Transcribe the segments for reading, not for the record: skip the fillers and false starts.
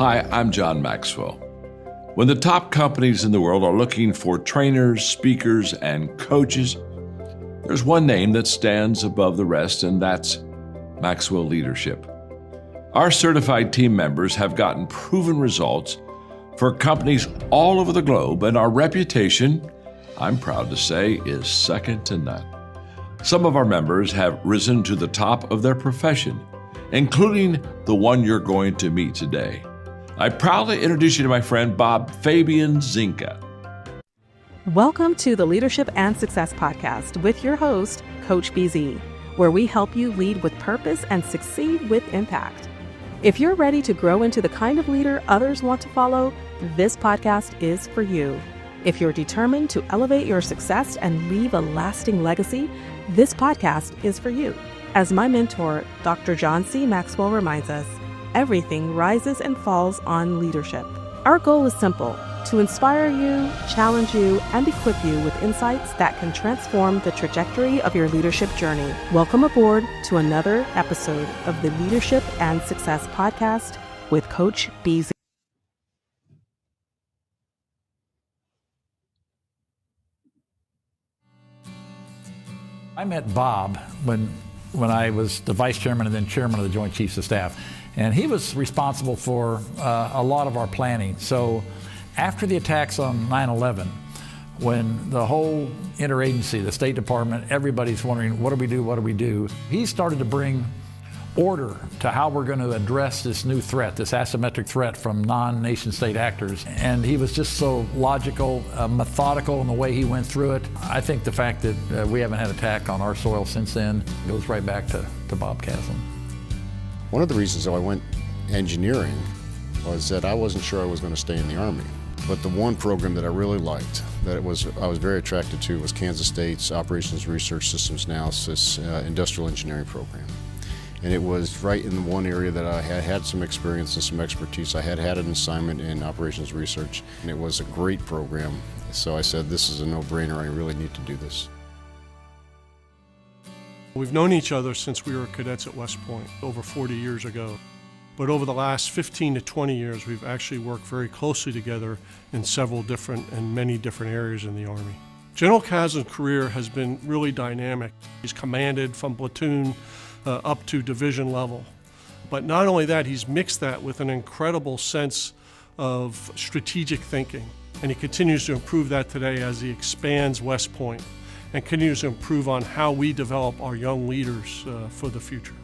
Hi, I'm John Maxwell. When the top companies in the world are looking for trainers, speakers, and coaches, there's one name that stands above the rest, and that's Maxwell Leadership. Our certified team members have gotten proven results for companies all over the globe, and our reputation, I'm proud to say, is second to none. Some of our members have risen to the top of their profession, including the one you're going to meet today. I proudly introduce you to my friend Bob Fabian Zinka. Welcome to the Leadership and Success Podcast with your host, Coach BZ, where we help you lead with purpose and succeed with impact. If you're ready to grow into the kind of leader others want to follow, this podcast is for you. If you're determined to elevate your success and leave a lasting legacy, this podcast is for you. As my mentor, Dr. John C. Maxwell reminds us, everything rises and falls on leadership. Our goal is simple: to inspire you, challenge you, and equip you with insights that can transform the trajectory of your leadership journey. Welcome aboard to another episode of the Leadership and Success Podcast with Coach BZ. I met Bob when I was the vice chairman and then chairman of the Joint Chiefs of Staff. And he was responsible for a lot of our planning. So after the attacks on 9/11, when the whole interagency, the State Department, everybody's wondering, what do we do? He started to bring order to how we're going to address this new threat, this asymmetric threat from non-nation state actors. And he was just so logical, methodical in the way he went through it. I think the fact that we haven't had an attack on our soil since then goes right back to Bob Caslen. One of the reasons I went engineering was that I wasn't sure I was going to stay in the Army. But the one program that I really liked, I was very attracted to, was Kansas State's Operations Research Systems Analysis Industrial Engineering program. And it was right in the one area that I had some experience and some expertise. I had an assignment in operations research, and it was a great program. So I said, this is a no-brainer, I really need to do this. We've known each other since we were cadets at West Point over 40 years ago. But over the last 15 to 20 years, we've actually worked very closely together in several different and many different areas in the Army. General Caslen's career has been really dynamic. He's commanded from platoon up to division level. But not only that, he's mixed that with an incredible sense of strategic thinking. And he continues to improve that today as he expands West Point and continues to improve on how we develop our young leaders for the future.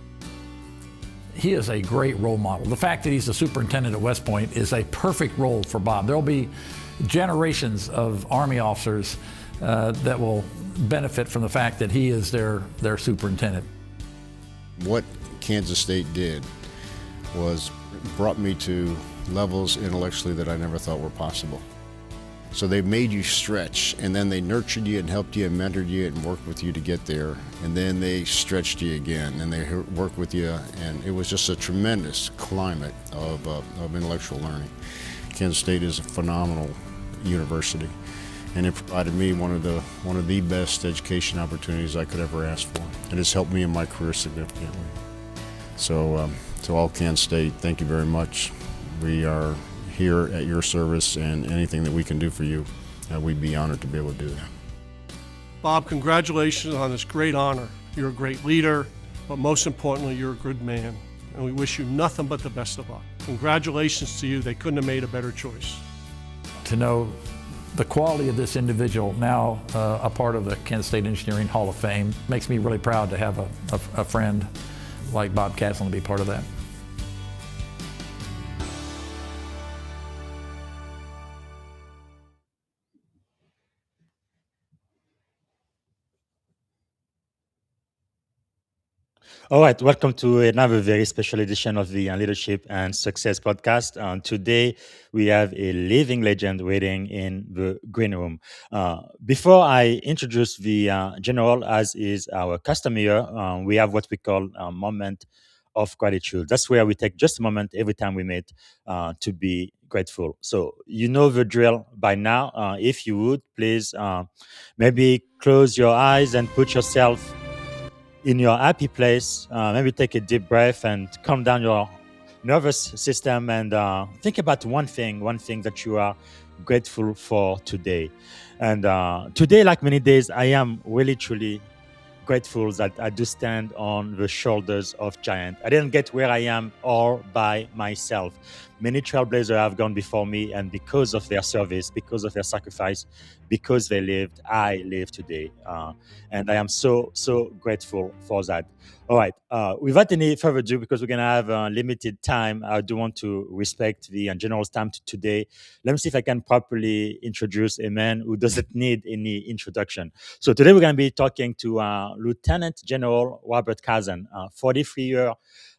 He is a great role model. The fact that he's the superintendent at West Point is a perfect role for Bob. There'll be generations of Army officers that will benefit from the fact that he is their superintendent. What Kansas State did was brought me to levels intellectually that I never thought were possible. So they made you stretch, and then they nurtured you and helped you and mentored you and worked with you to get there. And then they stretched you again, and they worked with you, and it was just a tremendous climate of intellectual learning. Kansas State is a phenomenal university, and it provided me one of the best education opportunities I could ever ask for, and it's helped me in my career significantly. So to all Kansas State, thank you very much. We are here at your service, and anything that we can do for you, we'd be honored to be able to do that. Bob, congratulations on this great honor. You're a great leader, but most importantly, you're a good man. And we wish you nothing but the best of luck. Congratulations to you. They couldn't have made a better choice. To know the quality of this individual, now a part of the Kansas State Engineering Hall of Fame, makes me really proud to have a friend like Bob Caslen to be part of that. All right, welcome to another very special edition of the Leadership and Success Podcast. Today, we have a living legend waiting in the green room. Before I introduce the general, as is our custom here, we have what we call a moment of gratitude. That's where we take just a moment every time we meet to be grateful. So you know the drill by now. If you would, please maybe close your eyes and put yourself in your happy place. Maybe take a deep breath and calm down your nervous system, and think about one thing that you are grateful for today. And today, like many days, I am really truly grateful that I do stand on the shoulders of giants. I didn't get where I am all by myself. Many trailblazers have gone before me, and because of their service, because of their sacrifice, because they lived, I live today. And I am so grateful for that. All right. Without any further ado, because we're going to have limited time, I do want to respect the general's time today. Let me see if I can properly introduce a man who doesn't need any introduction. So today we're going to be talking to Lieutenant General Robert Caslen, 43-year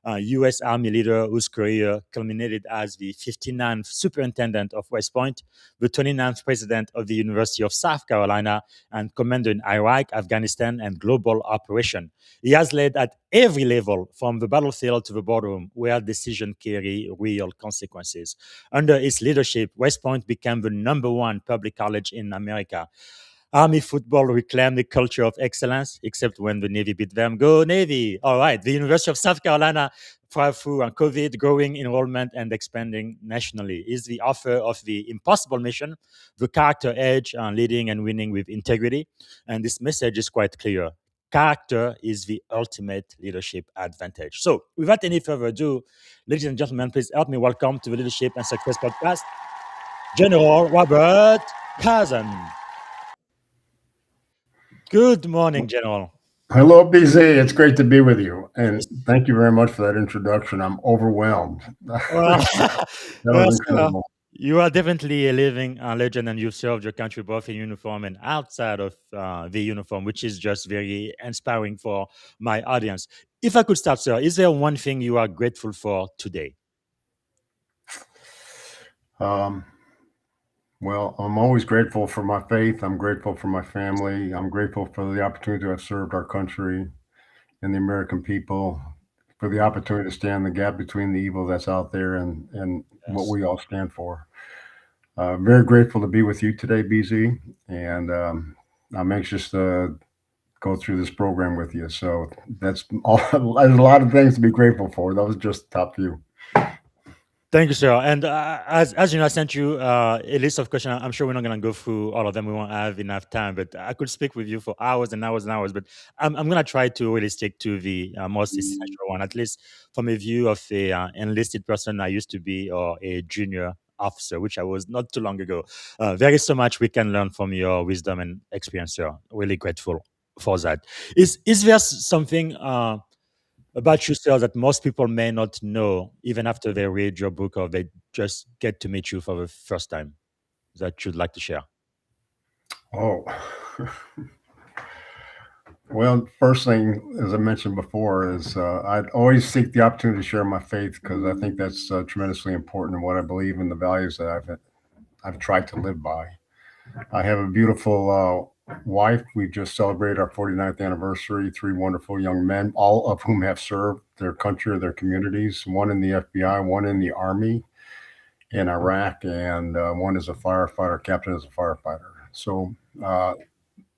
U.S. Army leader whose career culminated as the 59th Superintendent of West Point, the 29th President of the University of South Carolina, and Commander in Iraq, Afghanistan, and global operation. He has led at every level, from the battlefield to the boardroom, where decisions carry real consequences. Under his leadership, West Point became the #1 public college in America. Army football reclaimed the culture of excellence, except when the Navy beat them. Go Navy! All right. The University of South Carolina, through COVID, growing enrollment and expanding nationally, is the author of The Impossible Mission, The Character Edge, Leading and Winning with Integrity. And this message is quite clear. Character is the ultimate leadership advantage. So, without any further ado, ladies and gentlemen, please help me welcome to the Leadership and Success Podcast, General Robert Caslen. Good morning, General. Hello, BZ. It's great to be with you. And thank you very much for that introduction. I'm overwhelmed. Well, That well, was sir, incredible. you are definitely a living legend, and you've served your country both in uniform and outside of the uniform, which is just very inspiring for my audience. If I could start, sir, is there one thing you are grateful for today? Um, well, I'm always grateful for my faith. I'm grateful for my family. I'm grateful for the opportunity to have served our country and the American people, for the opportunity to stand the gap between the evil that's out there and what Yes. we all stand for. Very grateful to be with you today, BZ. And I'm anxious to go through this program with you. So that's all. There's a lot of things to be grateful for. That was just the top few. Thank you, sir. And as you know, I sent you a list of questions. I'm sure we're not going to go through all of them. We won't have enough time, but I could speak with you for hours and hours and hours. But I'm going to try to really stick to the most essential one, at least from a view of a enlisted person I used to be, or a junior officer, which I was not too long ago. There is so much we can learn from your wisdom and experience, sir. Really grateful for that. Is there something about yourself that most people may not know, even after they read your book or they just get to meet you for the first time, that you'd like to share? Oh, well, first thing, as I mentioned before, is I'd always seek the opportunity to share my faith because I think that's tremendously important in what I believe and the values that I've tried to live by. I have a beautiful wife. We've just celebrated our 49th anniversary. Three wonderful young men, all of whom have served their country or their communities. One in the FBI, one in the Army in Iraq, and one is a firefighter. Captain is a firefighter. So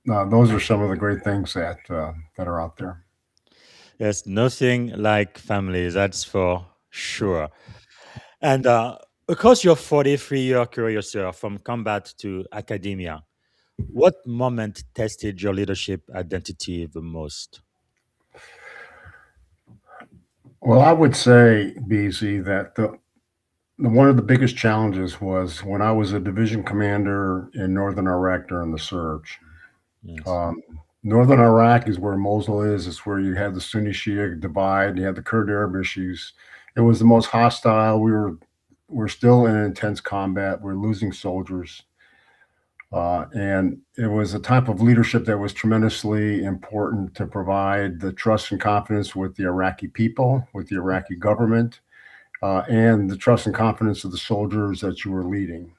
those are some of the great things that are out there. Yes, nothing like family, that's for sure. And across your 43-year career, sir, from combat to academia, what moment tested your leadership identity the most? Well, I would say, BZ, that one of the biggest challenges was when I was a division commander in northern Iraq during the surge. Yes. Um, Northern Iraq is where Mosul is. It's where you had the Sunni Shia divide. You had the Kurd Arab issues. It was the most hostile. We're still in intense combat. We're losing soldiers. And it was a type of leadership that was tremendously important to provide the trust and confidence with the Iraqi people, with the Iraqi government, and the trust and confidence of the soldiers that you were leading.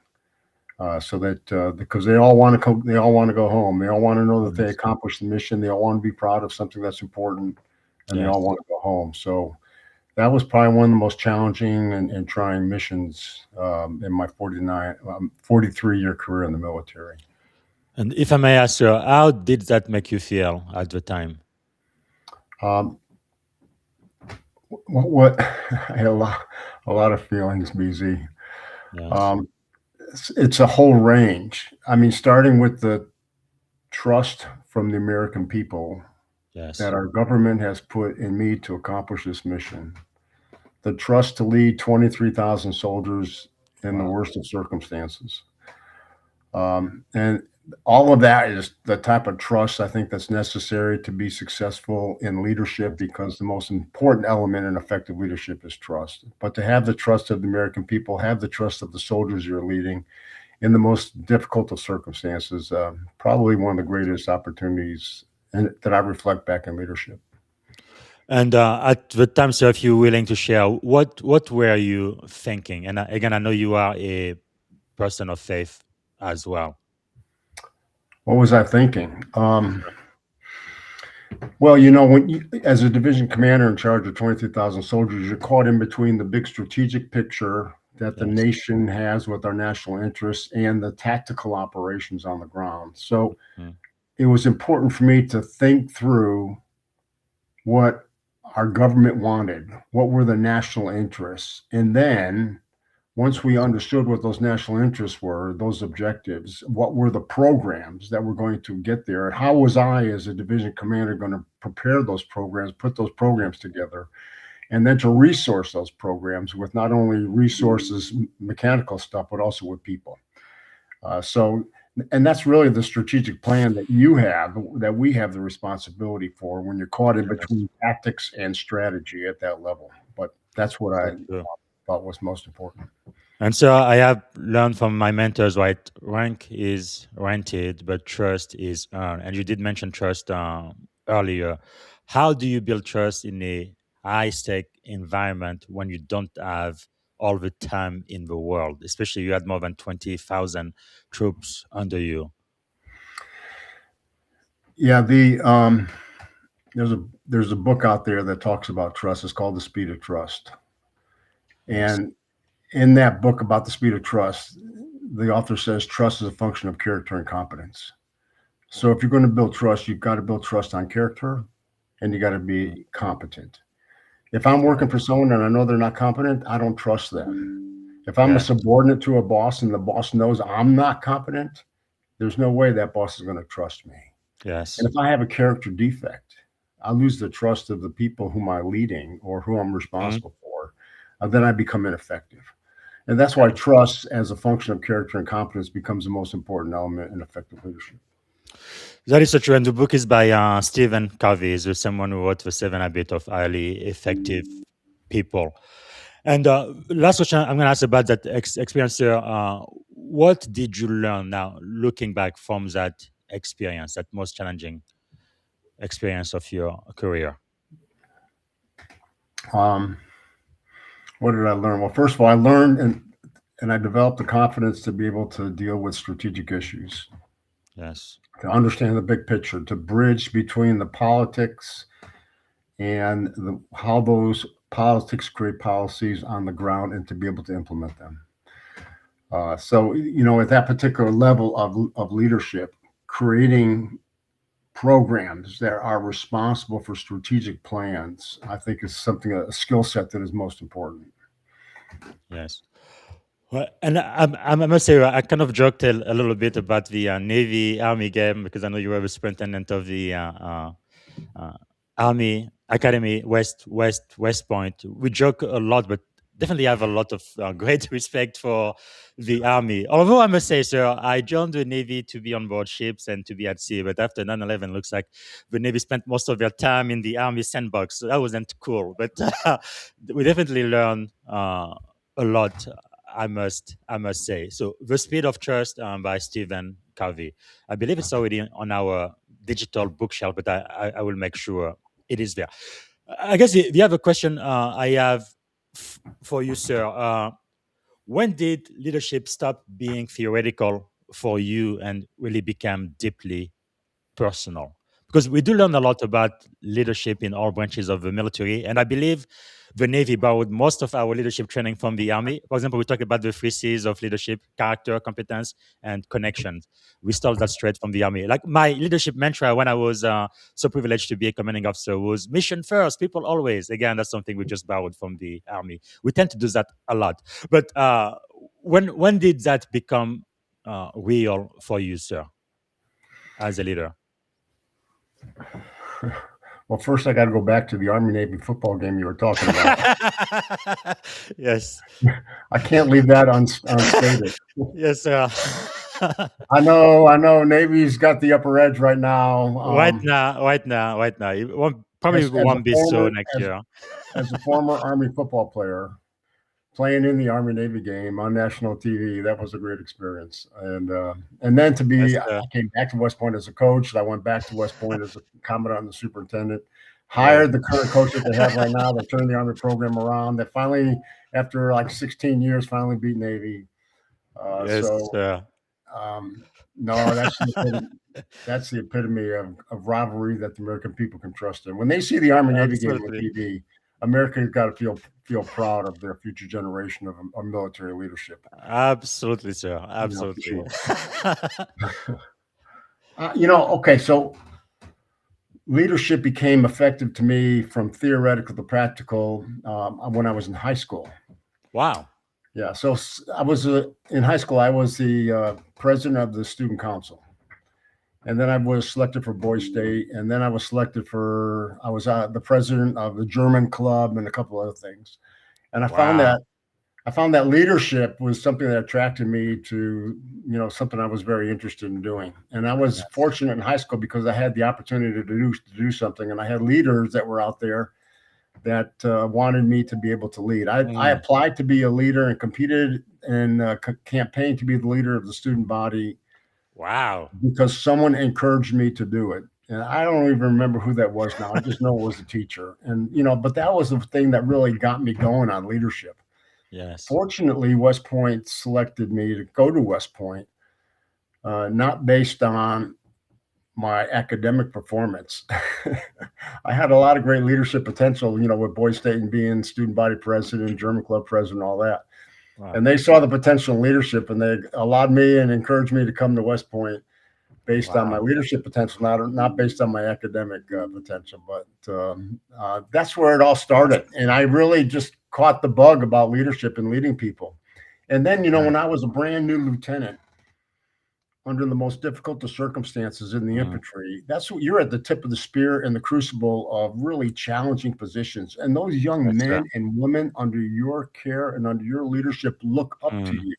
So that because they all want to they all want to go home. They all want to know that they accomplished the mission. They all want to be proud of something that's important, and they Yes. all want to go home. So that was probably one of the most challenging and trying missions in my 43-year career in the military. And if I may ask you, how did that make you feel at the time? Um, what I had a lot of feelings, BZ. Yes. Um, it's a whole range. I mean, starting with the trust from the American people Yes. that our government has put in me to accomplish this mission, the trust to lead 23,000 soldiers in the Wow. worst of circumstances. And all of that is the type of trust I think that's necessary to be successful in leadership, Yes. because the most important element in effective leadership is trust. But to have the trust of the American people, have the trust of the soldiers you're leading in the most difficult of circumstances, probably one of the greatest opportunities that I reflect back in leadership. And at the time, sir, if you're willing to share, what were you thinking? And again, I know you are a person of faith as well. What was I thinking? Well, you know, as a division commander in charge of 23,000 soldiers, you're caught in between the big strategic picture that the Yes. nation has with our national interests and the tactical operations on the ground. So Mm. it was important for me to think through what our government wanted, what were the national interests, and then once we understood what those national interests were, those objectives, what were the programs that were going to get there, and how was I, as a division commander, going to prepare those programs, put those programs together, and then to resource those programs with not only resources, mechanical stuff, but also with people. So, and that's really the strategic plan that you have, that we have the responsibility for when you're caught in Yes. between tactics and strategy at that level. But that's what I So true. thought was most important. And so I have learned from my mentors, right? Rank is rented, but trust is earned. And you did mention trust earlier. How do you build trust in a high stake environment when you don't have all the time in the world? Especially you had more than 20,000 troops under you. Yeah, there's a book out there that talks about trust. It's called The Speed of Trust. Yes. And in that book about the speed of trust, the author says trust is a function of character and competence. So if you're going to build trust, you've got to build trust on character, and you got to Mm. be competent. If I'm working for someone and I know they're not competent, I don't trust them. If I'm a Yes. subordinate to a boss and the boss knows I'm not competent, there's no way that boss is going to trust me. And Yes. if I have a character defect, I lose the trust of the people whom I'm leading or who I'm Mm. responsible for. Then I become ineffective. And that's why trust as a function of character and competence becomes the most important element in effective leadership. That is so true. And the book is by Stephen Covey, is someone who wrote The Seven Habits of Highly Effective People. And last question I'm going to ask about that experience here. What did you learn now, looking back from that experience, that most challenging experience of your career? Um, what did I learn? Well, first of all, I learned and I developed the confidence to be able to deal with strategic issues, Yes. to understand the big picture, to bridge between the politics and how those politics create policies on the ground, and to be able to implement them. So, you know, at that particular level of leadership, creating programs that are responsible for strategic plans, I think is something, a skill set that is most important. Yes. Well, and I must say, I kind of joked a little bit about the Navy Army game because I know you were the superintendent of the uh, Army Academy West Point. We joke a lot, but definitely have a lot of great respect for the Army. Although I must say, sir, I joined the Navy to be on board ships and to be at sea, but after 9/11, looks like the Navy spent most of their time in the Army sandbox. So that wasn't cool, but we definitely learned a lot. I must say. So, The Speed of Trust by Stephen Covey. I believe it's already on our digital bookshelf, but I will make sure it is there. I guess the other question I have for you, sir. When did leadership stop being theoretical for you and really become deeply personal? because we do learn a lot about leadership in all branches of the military. And I believe the Navy borrowed most of our leadership training from the Army. For example, we talk about the 3 C's of leadership: character, competence, and connections. We stole that straight from the Army. Like my leadership mantra when I was so privileged to be a commanding officer was mission first, people always. Again, that's something we just borrowed from the Army. We tend to do that a lot. But when did that become real for you, sir, as a leader? Well, first I got to go back to the Army Navy football game you were talking about. Yes. I can't leave that unstated. Yes, sir. I know. Navy's got the upper edge right now. Right now. It probably As won't be so next year. as a former Army football player, playing in the Army Navy game on national TV, that was a great experience. And then to be, Yes, I came back to West Point as a coach. I went back to West Point as a commandant and the superintendent. Yeah. Hired the current coach that they have right now. They turned the Army program around. They finally, after like 16 years, finally beat Navy. Yes, So sir. no, that's the epitome of rivalry that the American people can trust in. When they see the Army Navy game on Absolutely. TV, America's got to feel proud of their future generation of military leadership. Absolutely, sir. You know, for Absolutely. sure. Okay, so leadership became effective to me from theoretical to practical when I was in high school. Wow. Yeah, so I was in high school. I was the president of the student council, and then I was selected for Boys State, and then I was selected for I was the president of the German club and a couple other things. And I found that leadership was something that attracted me to something I was very interested in doing. And I was fortunate in high school because I had the opportunity to do something, and I had leaders that were out there that wanted me to be able to lead. I applied to be a leader and competed in campaign to be the leader of the student body. Wow. Because someone encouraged me to do it. And I don't even remember who that was now. I just know it was a teacher. And, but that was the thing that really got me going on leadership. Yes. Fortunately, West Point selected me to go to West Point, not based on my academic performance. I had a lot of great leadership potential, with Boys State and being student body president, German club president, all that. Wow. And they saw the potential in leadership, and they allowed me and encouraged me to come to West Point based on my leadership potential, not based on my academic potential. But that's where it all started. And I really just caught the bug about leadership and leading people. And then, when I was a brand new lieutenant, under the most difficult of circumstances in the infantry, that's what you're at the tip of the spear in the crucible of really challenging positions. And those young men and women under your care and under your leadership look up to you.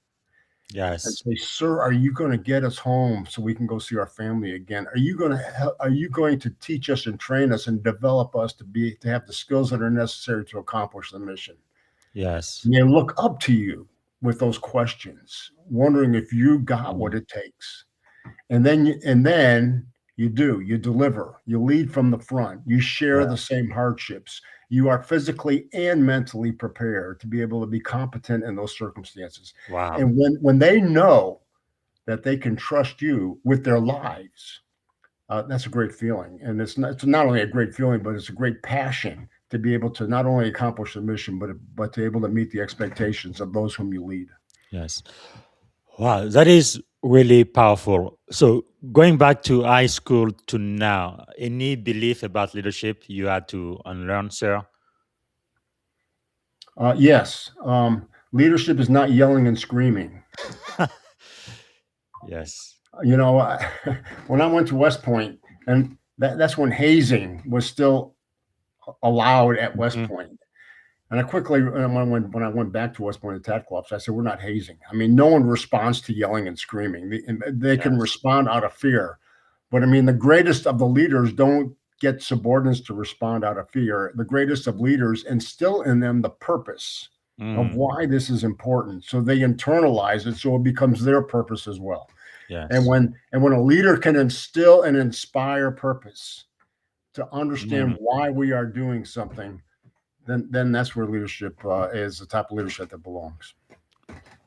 Yes. And say, sir, are you going to get us home so we can go see our family again? Are you going to teach us and train us and develop us to have the skills that are necessary to accomplish the mission? Yes. And they look up to you with those questions, wondering if you got what it takes. And then you deliver, you lead from the front, you share the same hardships. You are physically and mentally prepared to be able to be competent in those circumstances. Wow. And when they know that they can trust you with their lives, that's a great feeling. And it's not only a great feeling, but it's a great passion to be able to not only accomplish the mission, but to be able to meet the expectations of those whom you lead. Yes. Wow, that is really powerful. So going back to high school to now, any belief about leadership you had to unlearn, sir? Yes. Leadership is not yelling and screaming. Yes. When I went to West Point, and that's when hazing was still allowed at West Point. And I quickly, when I went back to West Point at tactical officer, I said, we're not hazing. I mean, no one responds to yelling and screaming. They can respond out of fear. But I mean, the greatest of the leaders don't get subordinates to respond out of fear. The greatest of leaders instill in them the purpose of why this is important. So they internalize it, so it becomes their purpose as well. Yes. And when a leader can instill and inspire purpose to understand why we are doing something, then that's where leadership is the type of leadership that belongs.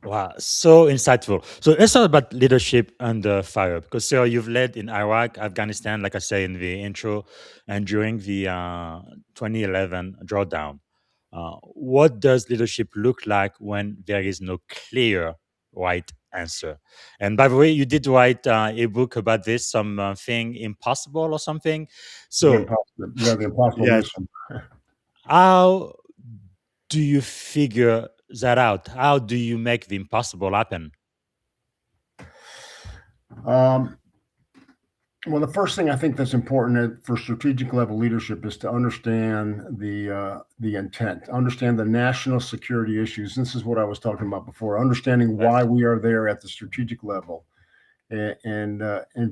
Wow, so insightful. So let's talk about leadership under fire, because sir, you've led in Iraq, Afghanistan, like I say in the intro, and during the 2011 drawdown. What does leadership look like when there is no clear right answer? And by the way, you did write a book about this, something impossible or something. So The impossible yes, mission. how do you figure that out? How do you make the impossible happen? Um, well, the first thing I think that's important for strategic level leadership is to understand the intent, understand the national security issues. This is what I was talking about before. Understanding why Yes. we are there at the strategic level, and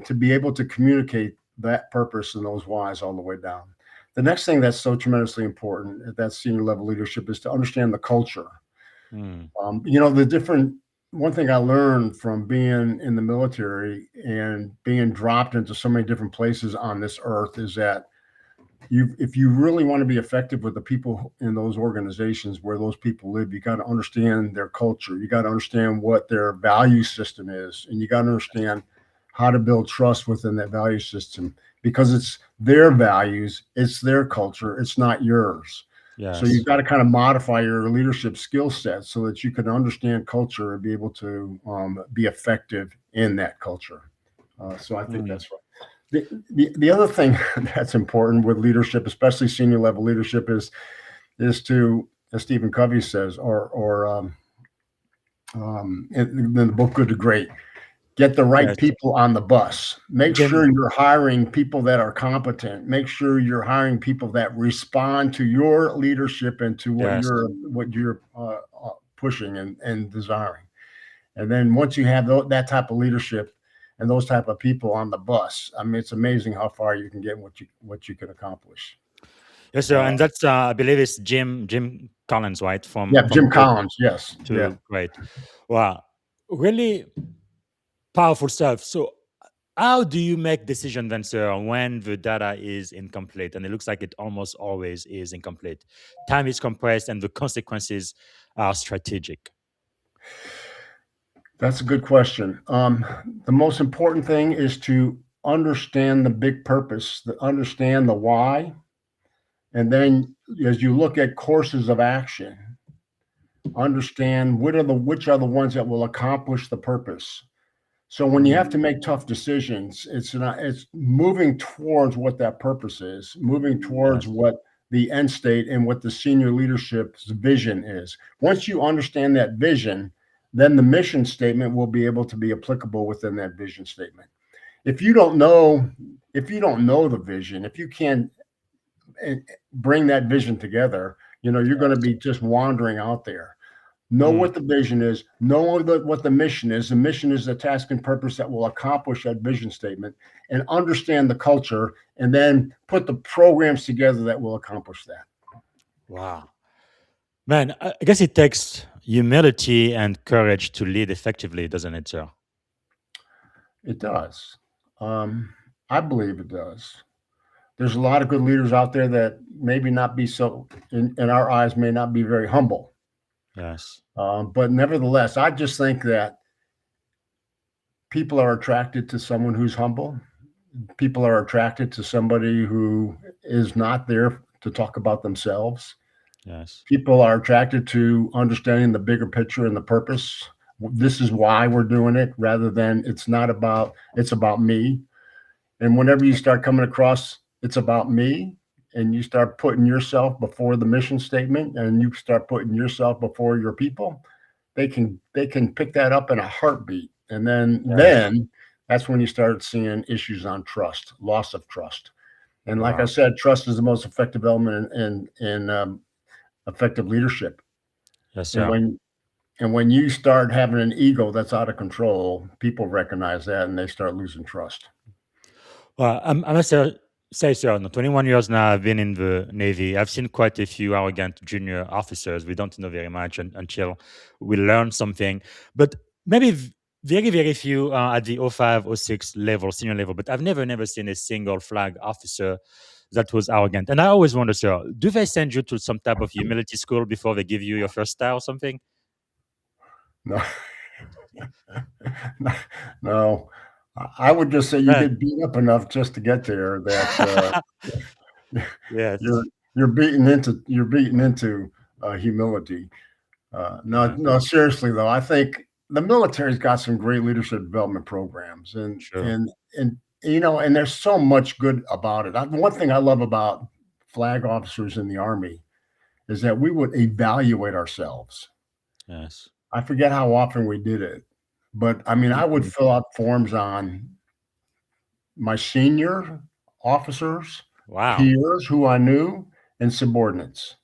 to be able to communicate that purpose and those whys all the way down. The next thing that's so tremendously important at that senior level leadership is to understand the culture. Hmm. The different one thing I learned from being in the military and being dropped into so many different places on this earth is that if you really want to be effective with the people in those organizations where those people live, you got to understand their culture. You got to understand what their value system is, and you got to understand how to build trust within that value system, because it's their values, it's their culture, it's not yours. So Yes. you've got to kind of modify your leadership skill set so that you can understand culture and be able to be effective in that culture. So I think Hmm. that's right. The other thing that's important with leadership, especially senior level leadership, is to, as Stephen Covey says, in the book Good to Great, get the right Yes. people on the bus. Make Jim. sure you're hiring people that are competent. Make sure you're hiring people that respond to your leadership and to what Yes. you're pushing and desiring. And then once you have that type of leadership and those type of people on the bus, I mean, it's amazing how far you can get, what you can accomplish. Yes, sir. Uh, And that's I believe it's Jim Collins, right? yeah, From Jim good Collins. Yes. Yeah. to great. Wow. Really powerful stuff. So how do you make decision then, sir, when the data is incomplete? And it looks like it almost always is incomplete. Time is compressed and the consequences are strategic. That's a good question. The most important thing is to understand the big purpose, understand the why, and then as you look at courses of action, understand which are the ones that will accomplish the purpose. So when you have to make tough decisions, it's moving towards what that purpose is, moving towards Yes. what the end state and what the senior leadership's vision is. Once you understand that vision, then the mission statement will be able to be applicable within that vision statement. If you don't know, the vision, if you can't bring that vision together, you're going to be just wandering out there. Know Hmm. what the vision is, know what the mission is. The mission is the task and purpose that will accomplish that vision statement, and understand the culture, and then put the programs together that will accomplish that. Wow. Man, I guess it takes humility and courage to lead effectively, doesn't it, sir? It does. I believe it does. There's a lot of good leaders out there that maybe not be so, in our eyes, may not be very humble. Yes. But nevertheless, I just think that people are attracted to someone who's humble. People are attracted to somebody who is not there to talk about themselves. Yes. People are attracted to understanding the bigger picture and the purpose. This is why we're doing it, rather than it's about me. And whenever you start coming across it's about me, and you start putting yourself before the mission statement, and you start putting yourself before your people, they can pick that up in a heartbeat. And Yes. then that's when you start seeing issues on trust, loss of trust. And like I Wow. said, trust is the most effective element in effective leadership. Yes, And sir. when you start having an ego that's out of control, people recognize that and they start losing trust. Well, I must say, sir, no, 21 years now, I've been in the Navy. I've seen quite a few arrogant junior officers. We don't know very much until we learn something. But maybe very, very few at the 05, 06 level, senior level. But I've never seen a single flag officer that was arrogant. And I always wonder, sir, do they send you to some type of humility school before they give you your first star or something? No, no. I would just say you Right. get beat up enough just to get there that you're Yes. you're beaten into humility. No, Yeah. no. Seriously though, I think the military's got some great leadership development programs, and Sure. and and and there's so much good about it. One thing I love about flag officers in the Army is that we would evaluate ourselves. Yes. I forget how often we did it, but I mean, I would Mhm. fill out forms on my senior officers, Wow. peers who I knew, and subordinates.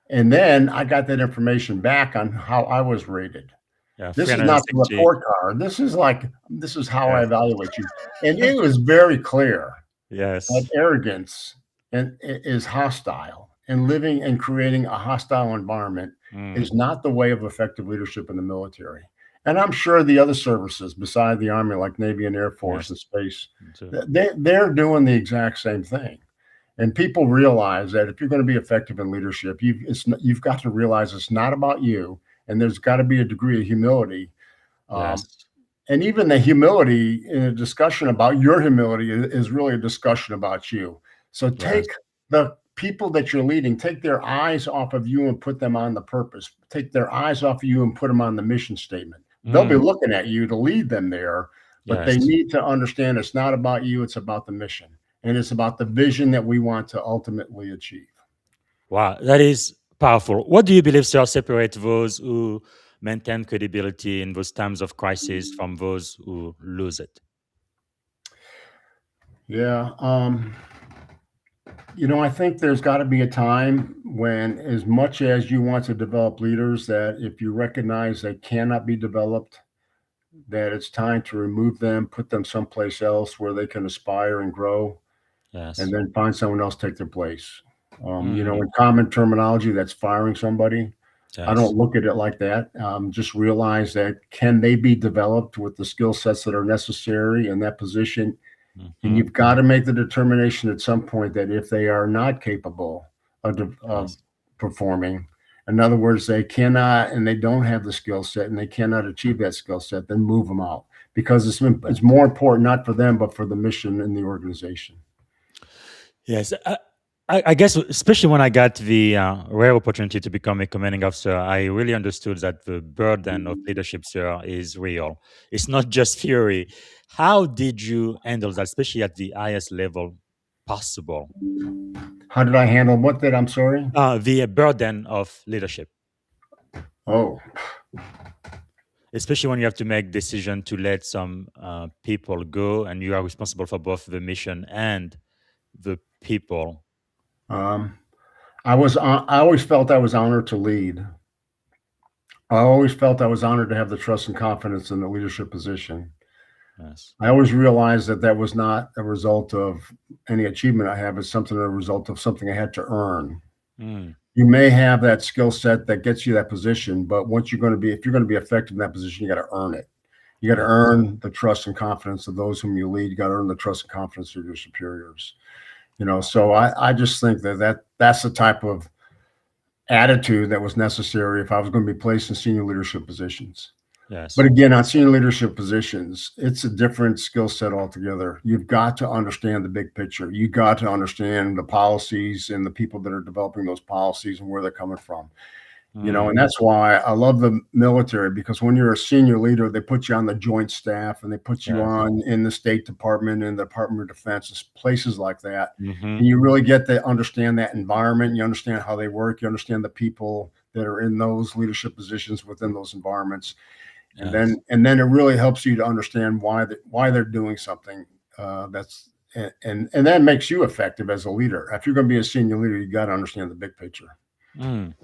And then I got that information back on how I was rated. Yeah. This is not the 360. report card. This is how I Yes. evaluate you. And it was very clear that Yes. arrogance is hostile, and living and creating a hostile environment Mm. is not the way of effective leadership in the military. And I'm sure the other services beside the Army, like Navy and Air Force Yes. and Space, Me too. they're doing the exact same thing. And people realize that if you're going to be effective in leadership, you've got to realize it's not about you, and there's got to be a degree of humility. Um, Yes. and even the humility in a discussion about your humility is really a discussion about you. So take Yes. the people that you're leading, take their eyes off of you and put them on the purpose. Take their eyes off of you and put them on the mission statement. They'll be Mm. looking at you to lead them there, but they Yes. need to understand it's not about you, it's about the mission. And it's about the vision that we want to ultimately achieve. Wow. That is powerful. What do you believe, sir, separate those who maintain credibility in those times of crisis from those who lose it? Yeah. I think there's got to be a time when, as much as you want to develop leaders, that if you recognize they cannot be developed, that it's time to remove them, put them someplace else where they can aspire and grow, and Yes. then find someone else to take their place. Mm. In common terminology, that's firing somebody. I Yes. don't look at it like that. Just realize that, can they be developed with the skill sets that are necessary in that position? And Mhm. you've got to make the determination at some point that if they are not capable of Yes. performing, in other words, they cannot and they don't have the skill set and they cannot achieve that skill set, then move them out, because it's more important not for them but for the mission in the organization. Yes. I guess, especially when I got the rare opportunity to become a commanding officer, I really understood that the burden of leadership, sir, is real. It's not just theory. How did you handle that, especially at the highest level possible? How did I handle what did I'm sorry? The burden of leadership, Oh, especially when you have to make decision to let some people go, and you are responsible for both the mission and the people. um, I always felt I was honored to lead. I always felt I was honored to have the trust and confidence in the leadership position. Yes. I always realized that that was not a result of any achievement I have. It's something a result of something I had to earn. Mm. You may have that skill set that gets you that position, but if you're going to be effective in that position, you got to earn it. You got to Yes. earn the trust and confidence of those whom you lead. You got to earn the trust and confidence of your superiors. So I just think that's the type of attitude that was necessary if I was going to be placed in senior leadership positions. But Yes. again, on senior leadership positions, it's a different skill set altogether. You've got to understand the big picture. You got to understand the policies and the people that are developing those policies and where they're coming from. Mm. And that's why I love the military, because when you're a senior leader, they put you on the joint staff and they put you Yes. on in the State Department and the Department of Defense, places like that. Hmm. And you really get to understand that environment. You understand how they work. You understand the people that are in those leadership positions within those environments. And Yes. then it really helps you to understand why they're doing something that's and that makes you effective as a leader. If you're going to be a senior leader, you got to understand the big picture. Mm.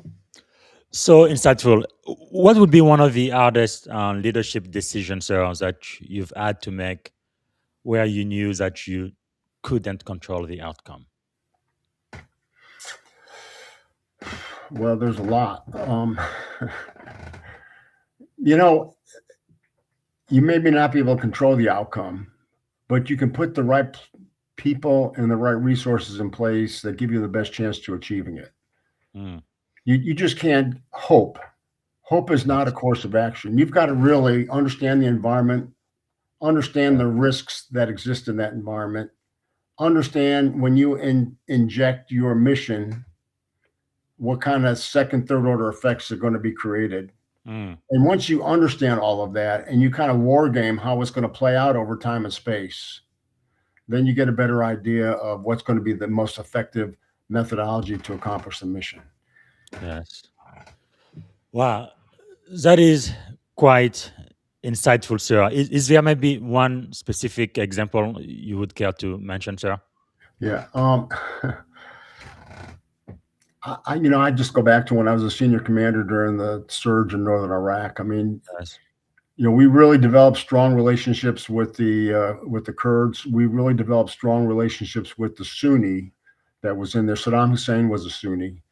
So insightful. What would be one of the hardest leadership decisions, sir, that you've had to make where you knew that you couldn't control the outcome? Well, there's a lot. You know, you maybe not be able to control the outcome, but you can put the right people and the right resources in place that give you the best chance to achieving it. Mm. You just can't Hope is not a course of action. You've got to really understand the environment, understand the risks that exist in that environment, understand when you inject your mission, what kind of second, third order effects are going to be created. Mm. And once you understand all of that and you kind of war game how it's going to play out over time and space, then you get a better idea of what's going to be the most effective methodology to accomplish the mission. Yes. Wow, that is quite insightful, sir. Is there maybe one specific example you would care to mention, sir? Yeah. I just go back to when I was a senior commander during the surge in northern Iraq. I mean, Yes. we really developed strong relationships with the Kurds. We really developed strong relationships with the Sunni that was in there. Saddam Hussein was a Sunni.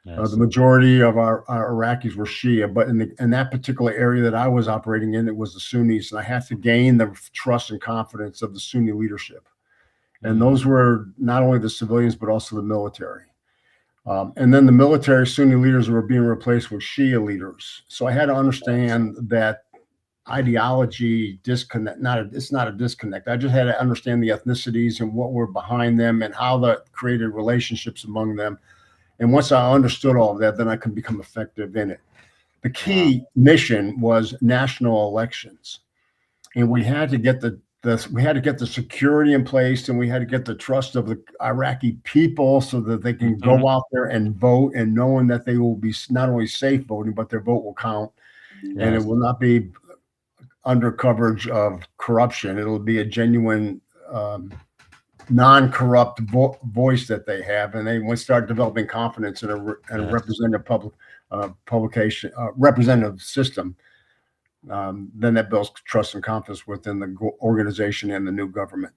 Yes. The majority of our Iraqis were Shia, but in that particular area that I was operating in, it was the Sunnis, and I had to gain the trust and confidence of the Sunni leadership. And those were not only the civilians, but also the military. And then the military Sunni leaders were being replaced with Shia leaders. So I had to understand that ideology disconnect. It's not a disconnect. I just had to understand the ethnicities and what were behind them and how that created relationships among them. And once I understood all of that, then I could become effective in it. The key mission was national elections, and we had to get the security in place, and we had to get the trust of the Iraqi people so that they can go out there and vote, and knowing that they will be not only safe voting, but their vote will count, and it will not be under coverage of corruption. It'll be a genuine non-corrupt voice that they have, and they will start developing confidence in a representative representative system. Then that builds trust and confidence within the organization and the new government.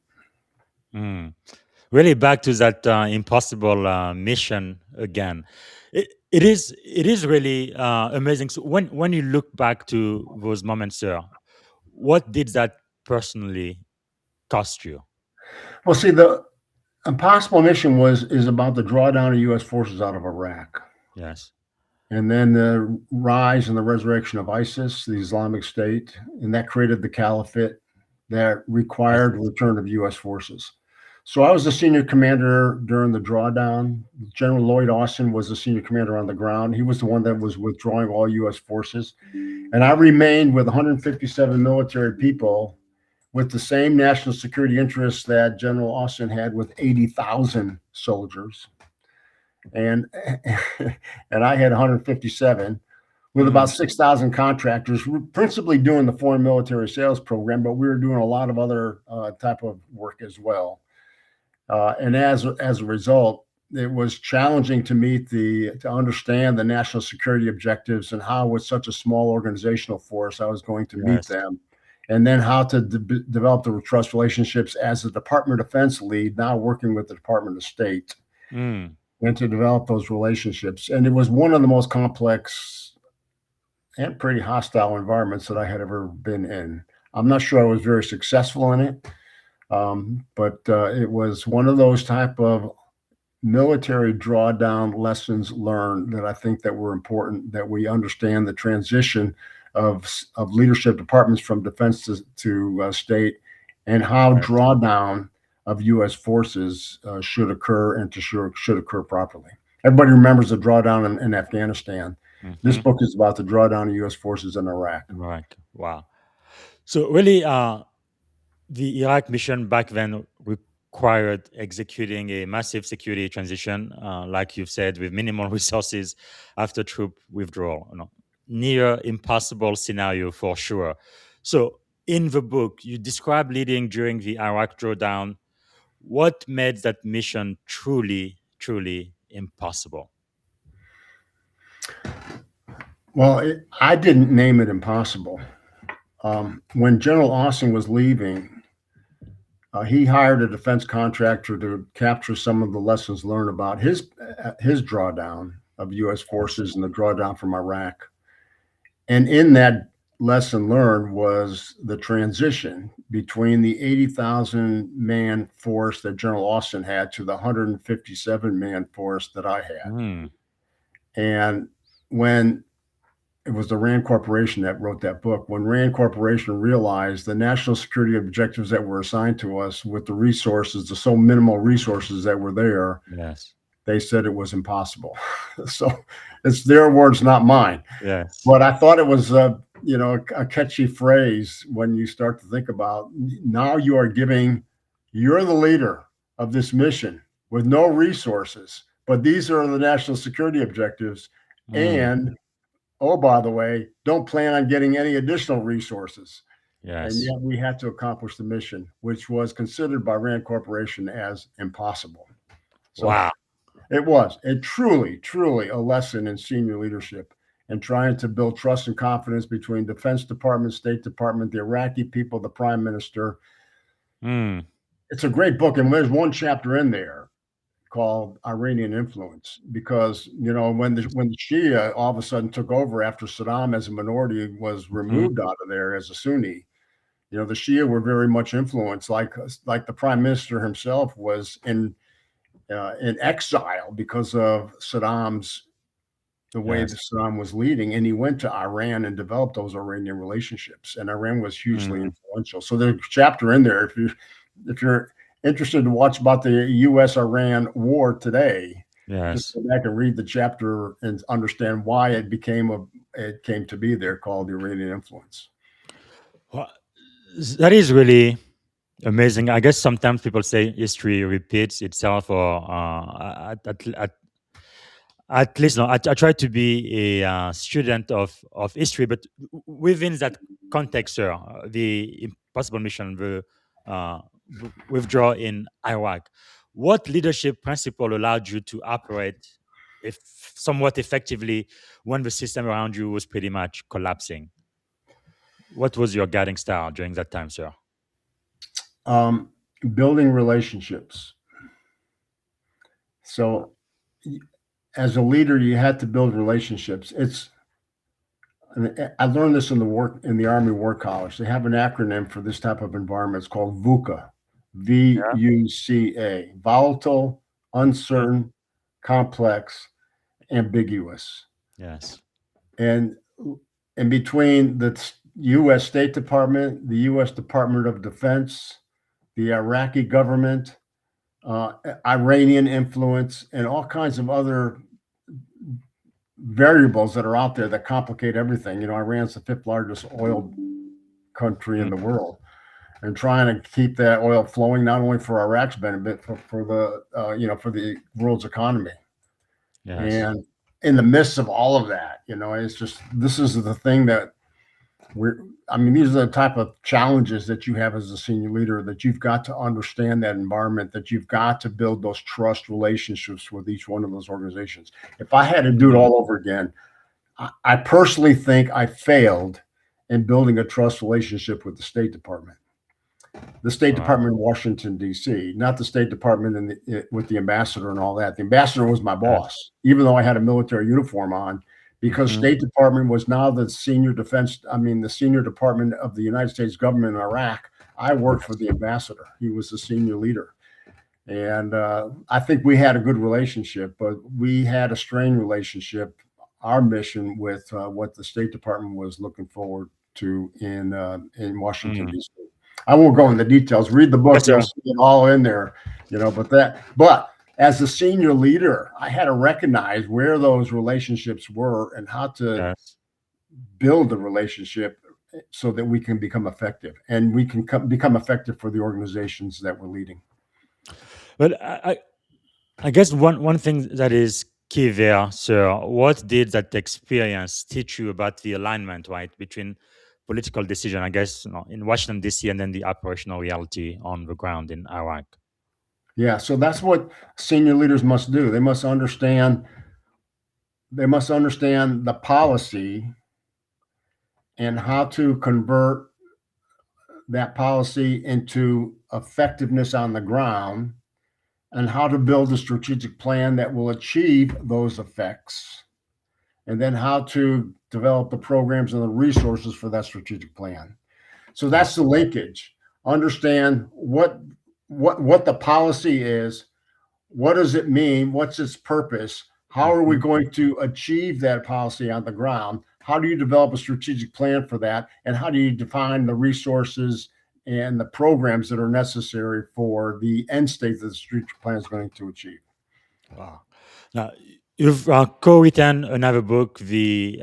Really, back to that impossible mission again. It is really amazing. So when you look back to those moments, sir, what did that personally cost you? Well, see, the impossible mission is about the drawdown of U.S. forces out of Iraq. Yes. And then the rise and the resurrection of ISIS, the Islamic State, and that created the caliphate that required return of U.S. forces. So I was the senior commander during the drawdown. General Lloyd Austin was the senior commander on the ground. He was the one that was withdrawing all U.S. forces. And I remained with 157 military people with the same national security interests that General Austin had with 80,000 soldiers. And I had 157 with about 6,000 contractors, principally doing the foreign military sales program, but we were doing a lot of other type of work as well. And as a result, it was challenging to understand the national security objectives and how with such a small organizational force I was going to meet them. And then how to develop the trust relationships as the Department of Defense lead, now working with the Department of State, and to develop those relationships. And it was one of the most complex and pretty hostile environments that I had ever been in. I'm not sure I was very successful in it, but it was one of those type of military drawdown lessons learned that I think that were important, that we understand the transition of leadership departments from defense to state, and how drawdown of U.S. forces should occur and should occur properly. Everybody remembers the drawdown in Afghanistan. This book is about the drawdown of U.S. forces in Iraq. Right. Wow. So really, the Iraq mission back then required executing a massive security transition, like you've said, with minimal resources after troop withdrawal. Near impossible scenario for sure. So in the book, you describe leading during the Iraq drawdown. What made that mission truly, truly impossible? Well, I didn't name it impossible. When General Austin was leaving, he hired a defense contractor to capture some of the lessons learned about his drawdown of U.S. forces and the drawdown from Iraq. And in that lesson learned was the transition between the 80,000 man force that General Austin had to the 157 man force that I had. And when it was the Rand Corporation that wrote that book. When Rand Corporation realized the national security objectives that were assigned to us with the resources, the so minimal resources that were there, Yes. they said it was impossible. So it's their words, not mine. Yes. But I thought it was a catchy phrase when you start to think about now you're the leader of this mission with no resources, but these are the national security objectives. And oh, by the way, don't plan on getting any additional resources. Yes. And yet we had to accomplish the mission, which was considered by Rand Corporation as impossible. So Wow. it was truly a lesson in senior leadership and trying to build trust and confidence between Defense Department, State Department, the Iraqi people, the Prime Minister. It's a great book, and there's one chapter in there called Iranian Influence, because when the Shia all of a sudden took over after Saddam as a minority was removed out of there as a Sunni, the Shia were very much influenced, like the Prime Minister himself was in exile because of the way that Saddam was leading, and he went to Iran and developed those Iranian relationships, and Iran was hugely influential. So there's a chapter in there if you're interested to watch about the U.S.-Iran war today. Just go back and read the chapter and understand why it came to be there, called the Iranian Influence. Well, that is really amazing. I guess sometimes people say history repeats itself, or at least no. I try to be a student of history, but within that context, sir, the impossible mission, the withdraw in Iraq, what leadership principle allowed you to operate somewhat effectively when the system around you was pretty much collapsing? What was your guiding star during that time, sir? Building relationships. So as a leader, you had to build relationships. I learned this in the Army War College. They have an acronym for this type of environment. It's called VUCA, VUCA, volatile, uncertain, complex, ambiguous. Yes. And in between the U.S. State Department, the U.S. Department of Defense, the Iraqi government, Iranian influence, and all kinds of other variables that are out there that complicate everything. Iran's the 5th largest oil country in the world, and trying to keep that oil flowing not only for Iraq's benefit, but for the world's economy. Yes. And in the midst of all of that, it's just, this is the thing that these are the type of challenges that you have as a senior leader, that you've got to understand that environment, that you've got to build those trust relationships with each one of those organizations. If I had to do it all over again, I personally think I failed in building a trust relationship with the State Department. The State Department in Washington, D.C., not the State Department with the ambassador and all that. The ambassador was my boss, even though I had a military uniform on, because State Department was now the senior department of the United States government in Iraq. I worked for the ambassador. He was the senior leader. And I think we had a good relationship, but we had a strained relationship, our mission, with what the State Department was looking forward to in Washington, D.C. I won't go into details. Read the book; you'll see it all in there. But as a senior leader, I had to recognize where those relationships were and how to build a relationship so that we can become effective, and we can become effective for the organizations that we're leading. But I guess one thing that is key there, sir, what did that experience teach you about the alignment, right, between political decision, I guess, in Washington, D.C., and then the operational reality on the ground in Iraq? Yeah, so that's what senior leaders must do. They must understand the policy and how to convert that policy into effectiveness on the ground, and how to build a strategic plan that will achieve those effects, and then how to develop the programs and the resources for that strategic plan. So that's the linkage. Understand what the policy is, what does it mean, what's its purpose, how are we going to achieve that policy on the ground, How do you develop a strategic plan for that? And how do you define the resources and the programs that are necessary for the end state that the strategic plan is going to achieve? Wow. Now, you've co-written another book, The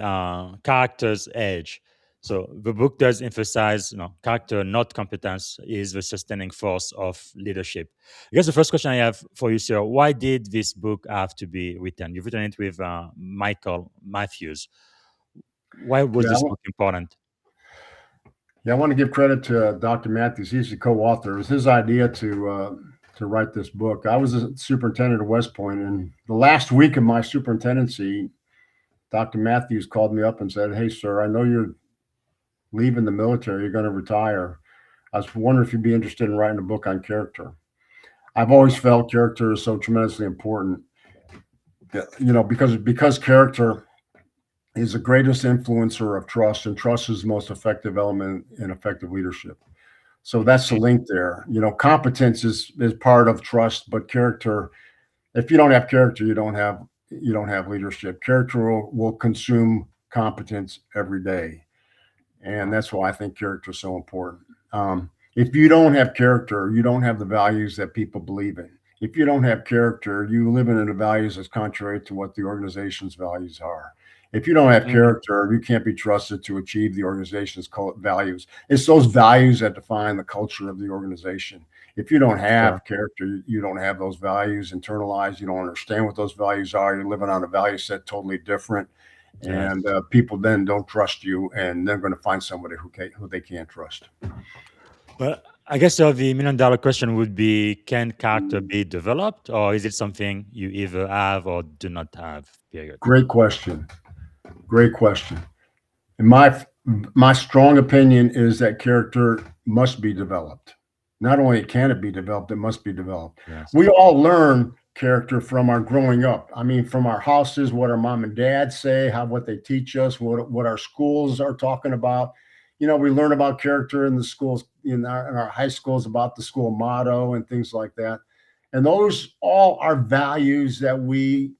Character's Edge. So the book does emphasize, character, not competence, is the sustaining force of leadership. I guess the first question I have for you, sir, why did this book have to be written? You've written it with Michael Matthews. Why was Yeah, this book important? I want to give credit to Dr. Matthews. He's the co-author. It was his idea to write this book. I was a superintendent at West Point, and the last week of my superintendency, Dr. Matthews called me up and said, "Hey, sir, I know you're leaving the military. You're going to retire. I was wondering if you'd be interested in writing a book on character." I've always felt character is so tremendously important. Because character is the greatest influencer of trust, and trust is the most effective element in effective leadership. So that's the link there. Competence is part of trust, but character, if you don't have character, you don't have leadership. Character will consume competence every day. And that's why I think character is so important. If you don't have character, you don't have the values that people believe in. If you don't have character, you live in the values that's contrary to what the organization's values are. If you don't have character, you can't be trusted to achieve the organization's values. It's those values that define the culture of the organization. If you don't have character, you don't have those values internalized. You don't understand what those values are. You're living on a value set totally different. And people then don't trust you, and they're going to find somebody who they can't trust. Well, I guess the $1 million question would be, can character be developed, or is it something you either have or do not have, period? Great question. And my strong opinion is that character must be developed. Not only can it be developed, it must be developed. Yes. We all learn character from our growing up. I mean, from our houses, what our mom and dad say, what they teach us, what our schools are talking about. We learn about character in the schools, in our high schools, about the school motto and things like that. And those all are values that we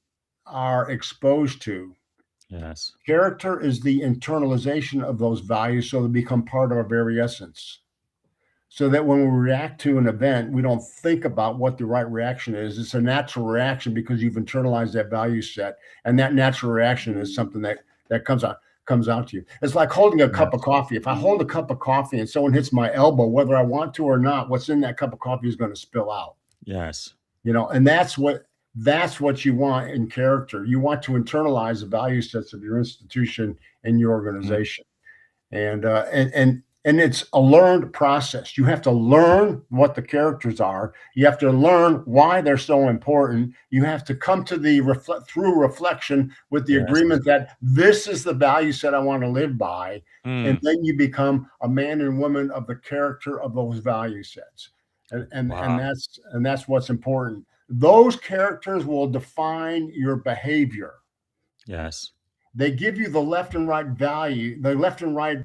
are exposed to. Yes. Character is the internalization of those values, so they become part of our very essence. So that when we react to an event, we don't think about what the right reaction is. It's a natural reaction because you've internalized that value set, and that natural reaction is something that comes out to you. It's like holding a cup of coffee. If I hold a cup of coffee and someone hits my elbow, whether I want to or not, what's in that cup of coffee is going to spill out. Yes. And that's what you want in character. You want to internalize the value sets of your institution and your organization. And it's a learned process. You have to learn what the characters are. You have to learn why they're so important. You have to come to through reflection with the agreement that this is the value set I want to live by. And then you become a man and woman of the character of those value sets. And that's what's important. Those characters will define your behavior. Yes. They give you the left and right value, the left and right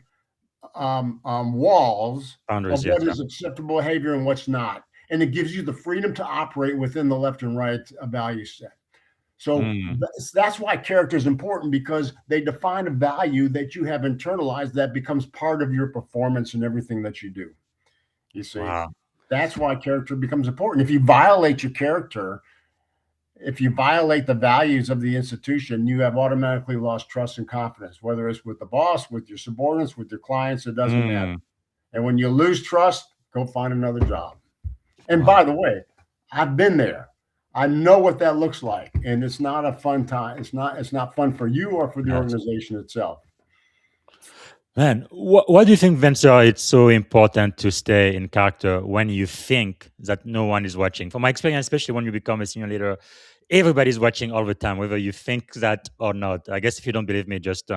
walls Boundaries, of what is acceptable behavior and what's not. And it gives you the freedom to operate within the left and right value set. So that's why character is important, because they define a value that you have internalized that becomes part of your performance and everything that you do. You see, that's why character becomes important. If you violate your character, if you violate the values of the institution, you have automatically lost trust and confidence, whether it's with the boss, with your subordinates, with your clients, it doesn't matter. And when you lose trust, go find another job. And by the way, I've been there. I know what that looks like. And it's not a fun time. It's not fun for you or for the organization itself. Man, why do you think, Venture, it's so important to stay in character when you think that no one is watching? From my experience, especially when you become a senior leader, everybody's watching all the time, whether you think that or not. I guess if you don't believe me, just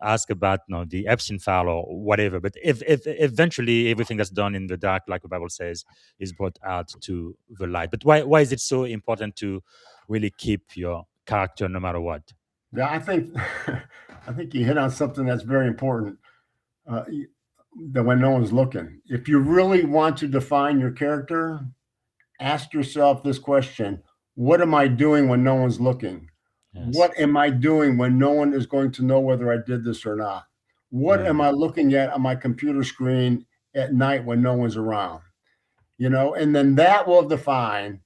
ask about the Epstein file or whatever. But if eventually everything that's done in the dark, like the Bible says, is brought out to the light. But why is it so important to really keep your character no matter what? Yeah, I think you hit on something that's very important. That when no one's looking, if you really want to define your character, ask yourself this question: what am I doing when no one's looking? Yes. What am I doing when no one is going to know whether I did this or not? What am Mm. I looking at on my computer screen at night when no one's around? And then that will define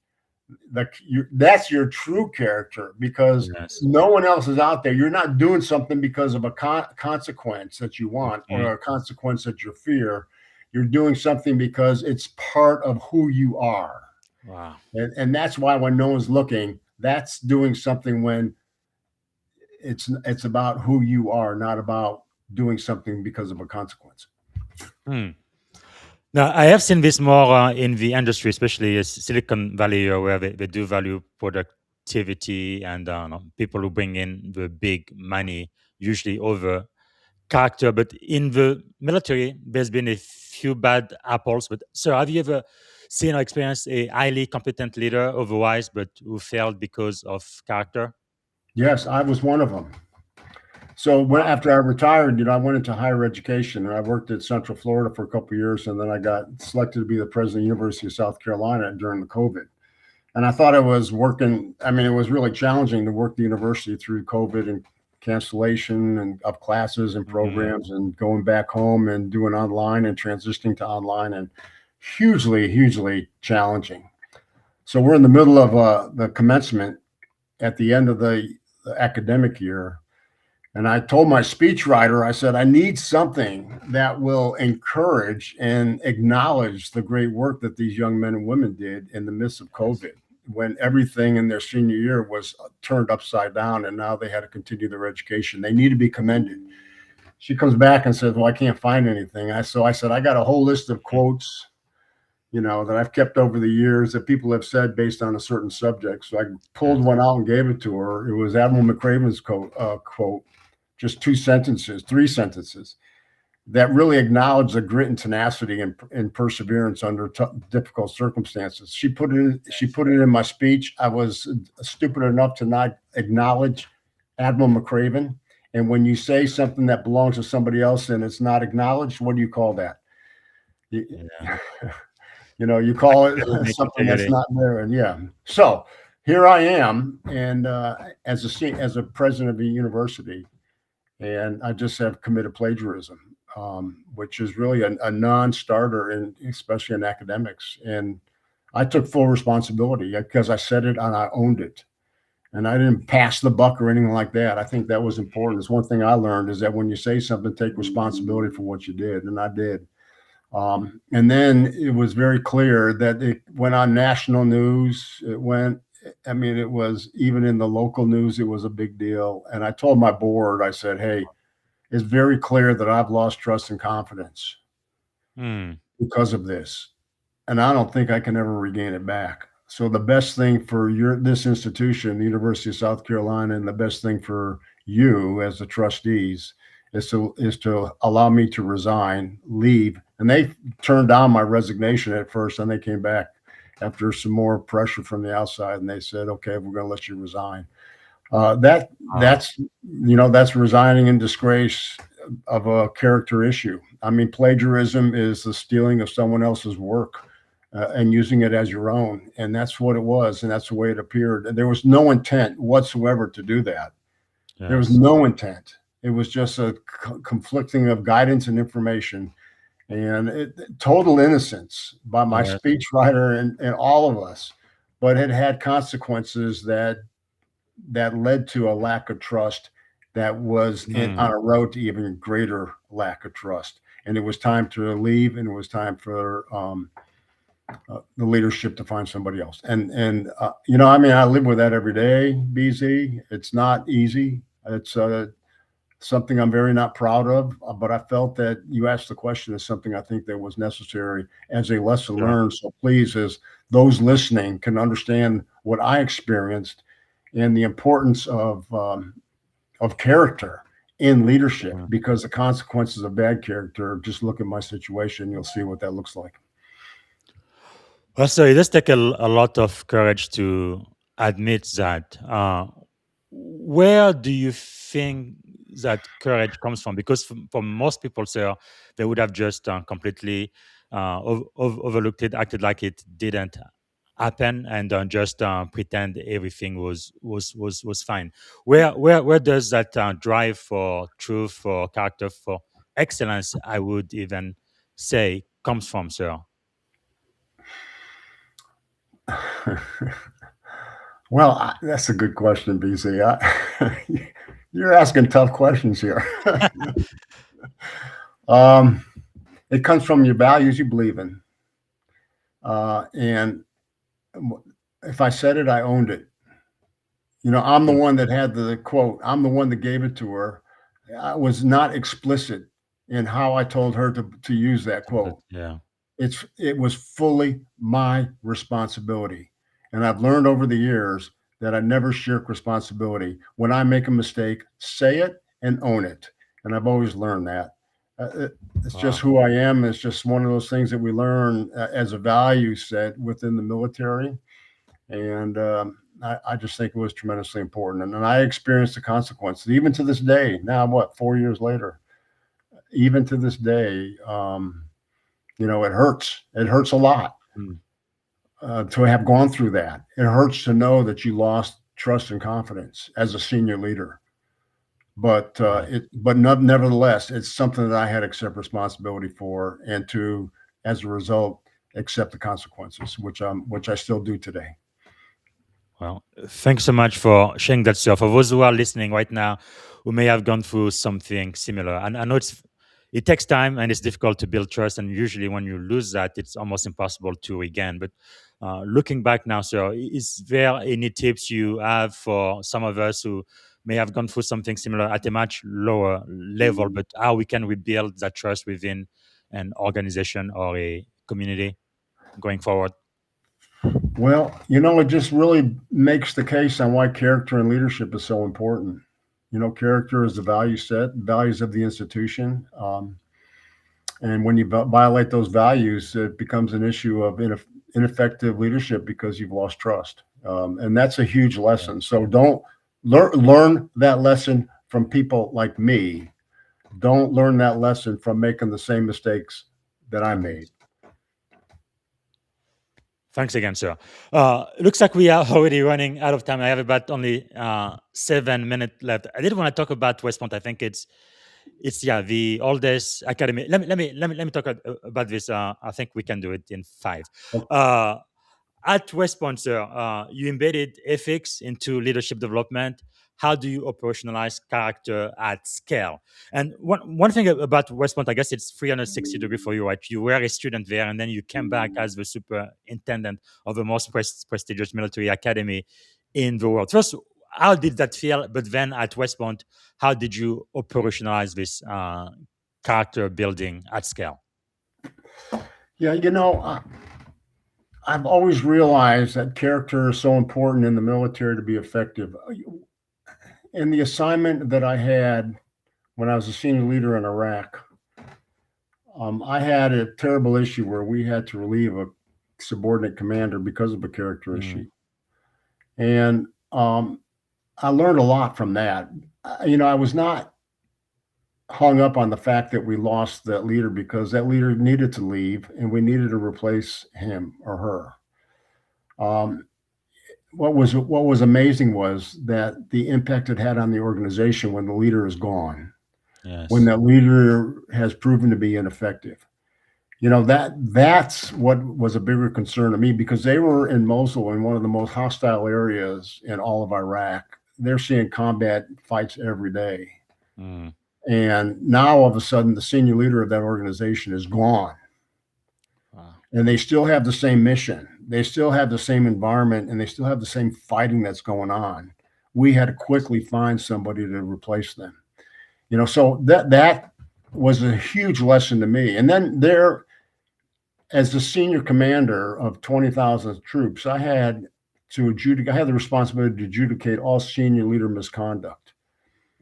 that's your true character, because Yes. no one else is out there. You're not doing something because of a consequence that you want or Okay. a consequence that you fear. You're doing something because it's part of who you are. Wow. And that's why when no one's looking, that's doing something when it's about who you are, not about doing something because of a consequence. Hmm. Now, I have seen this more in the industry, especially Silicon Valley, where they do value productivity and people who bring in the big money, usually over character. But in the military, there's been a few bad apples. But sir, have you ever seen or experienced a highly competent leader otherwise, but who failed because of character? Yes, I was one of them. So after I retired, I went into higher education, and I worked at Central Florida for a couple of years, and then I got selected to be the president of the University of South Carolina during the COVID. And I thought it was working. I mean, it was really challenging to work the university through COVID and cancellation and of classes and Mm. programs, and going back home and doing online and transitioning to online, and hugely, hugely challenging. So we're in the middle of the commencement at the end of the academic year. And I told my speechwriter, I said, I need something that will encourage and acknowledge the great work that these young men and women did in the midst of Yes. COVID, when everything in their senior year was turned upside down, and now they had to continue their education. They need to be commended. She comes back and says, well, I can't find anything. So I said, I got a whole list of quotes, that I've kept over the years that people have said based on a certain subject. So I pulled Yes. one out and gave it to her. It was Admiral McRaven's quote, just 2 sentences, 3 sentences, that really acknowledged the grit and tenacity and perseverance under difficult circumstances. She put it in my speech. I was stupid enough to not acknowledge Admiral McRaven. And when you say something that belongs to somebody else and it's not acknowledged, what do you call that? You, Yeah. you call it Academic something that's integrity. not there. And yeah, so here I am, and as a president of a university, and I just have committed plagiarism, which is really a non-starter, especially in academics. And I took full responsibility because I said it and I owned it, and I didn't pass the buck or anything like that. I think that was important. It's one thing I learned, is that when you say something, take responsibility for what you did, and I did. And then it was very clear that it went on national news. I mean, it was even in the local news, it was a big deal. And I told my board, I said, hey, it's very clear that I've lost trust and confidence Hmm. because of this. And I don't think I can ever regain it back. So the best thing for this institution, the University of South Carolina, and the best thing for you as the trustees is to allow me to resign, leave. And they turned down my resignation at first, and they came back after some more pressure from the outside, and they said, okay, we're going to let you resign. That's resigning in disgrace of a character issue. I mean, plagiarism is the stealing of someone else's work and using it as your own, and that's what it was, and that's the way it appeared. And there was no intent whatsoever to do that. There was Yes. no intent. It was just a conflicting of guidance and information, and total innocence by my Yes. speechwriter and all of us, but it had consequences that led to a lack of trust that was Hmm. on a road to even greater lack of trust. And it was time to leave, and it was time for the leadership to find somebody else. And I mean, I live with that every day, BZ. It's not easy. It's something I'm very not proud of, but I felt that you asked the question is something I think that was necessary as a lesson Sure. learned. So please, as those listening can understand what I experienced and the importance of character in leadership, Mhm. because the consequences of bad character, just look at my situation, you'll see what that looks like. Well, so it does take a lot of courage to admit that. Where do you think that courage comes from? Because for most people, sir, they would have just completely overlooked it, acted like it didn't happen and just pretend everything was fine. Where does that drive for truth, for character, for excellence, I would even say, comes from, sir? Well, that's a good question, BC. You're asking tough questions here. um, it comes from your values you believe in. And if I said it, I owned it. I'm the one that had the quote. I'm the one that gave it to her. I was not explicit in how I told her to use that quote. Yeah. It was fully my responsibility. And I've learned over the years that I never shirk responsibility. When I make a mistake, say it and own it. And I've always learned that. It's just who I am. It's just one of those things that we learn as a value set within the military. And I just think it was tremendously important. And I experienced the consequences, even to this day. Now, 4 years later, even to this day, it hurts. It hurts a lot to have gone through that. It hurts to know that you lost trust and confidence as a senior leader. But nevertheless, it's something that I had to accept responsibility for, and to, as a result, accept the consequences, which I still do today. Well, thanks so much for sharing that, sir. For those who are listening right now, who may have gone through something similar, and I know it takes time and it's difficult to build trust, and usually when you lose that, it's almost impossible to regain. But looking back now, sir, is there any tips you have for some of us who may have gone through something similar at a much lower level, but how we can rebuild that trust within an organization or a community going forward? Well, it just really makes the case on why character and leadership is so important. Character is the value set, values of the institution. And when you violate those values, it becomes an issue of ineffective leadership because you've lost trust. And that's a huge lesson. So don't learn that lesson from people like me. Don't learn that lesson from making the same mistakes that I made. Thanks again, sir. Looks like we are already running out of time. I have about only 7 minutes left. I did want to talk about West Point. I think it's the oldest academy. Let me talk about this. I think we can do it in 5. At West Point, sir, you embedded ethics into leadership development. How do you operationalize character at scale? And one thing about West Point, I guess it's 360 degree for you, right? You were a student there, and then you came back as the superintendent of the most prestigious military academy in the world. First, how did that feel? But then at West Point, how did you operationalize this character building at scale? Yeah, I've always realized that character is so important in the military to be effective. In the assignment that I had when I was a senior leader in Iraq, I had a terrible issue where we had to relieve a subordinate commander because of a character issue. And I learned a lot from that. I was not hung up on the fact that we lost that leader, because that leader needed to leave and we needed to replace him or her. What was amazing was that the impact it had on the organization when the leader is gone, when that leader has proven to be ineffective. That's what was a bigger concern to me, because they were in Mosul, in one of the most hostile areas in all of Iraq. They're seeing combat fights every day. And now all of a sudden the senior leader of that organization is gone. And they still have the same mission. They still have the same environment, and they still have the same fighting that's going on. We had to quickly find somebody to replace them. So that was a huge lesson to me. And then there, as the senior commander of 20,000 troops, I had the responsibility to adjudicate all senior leader misconduct.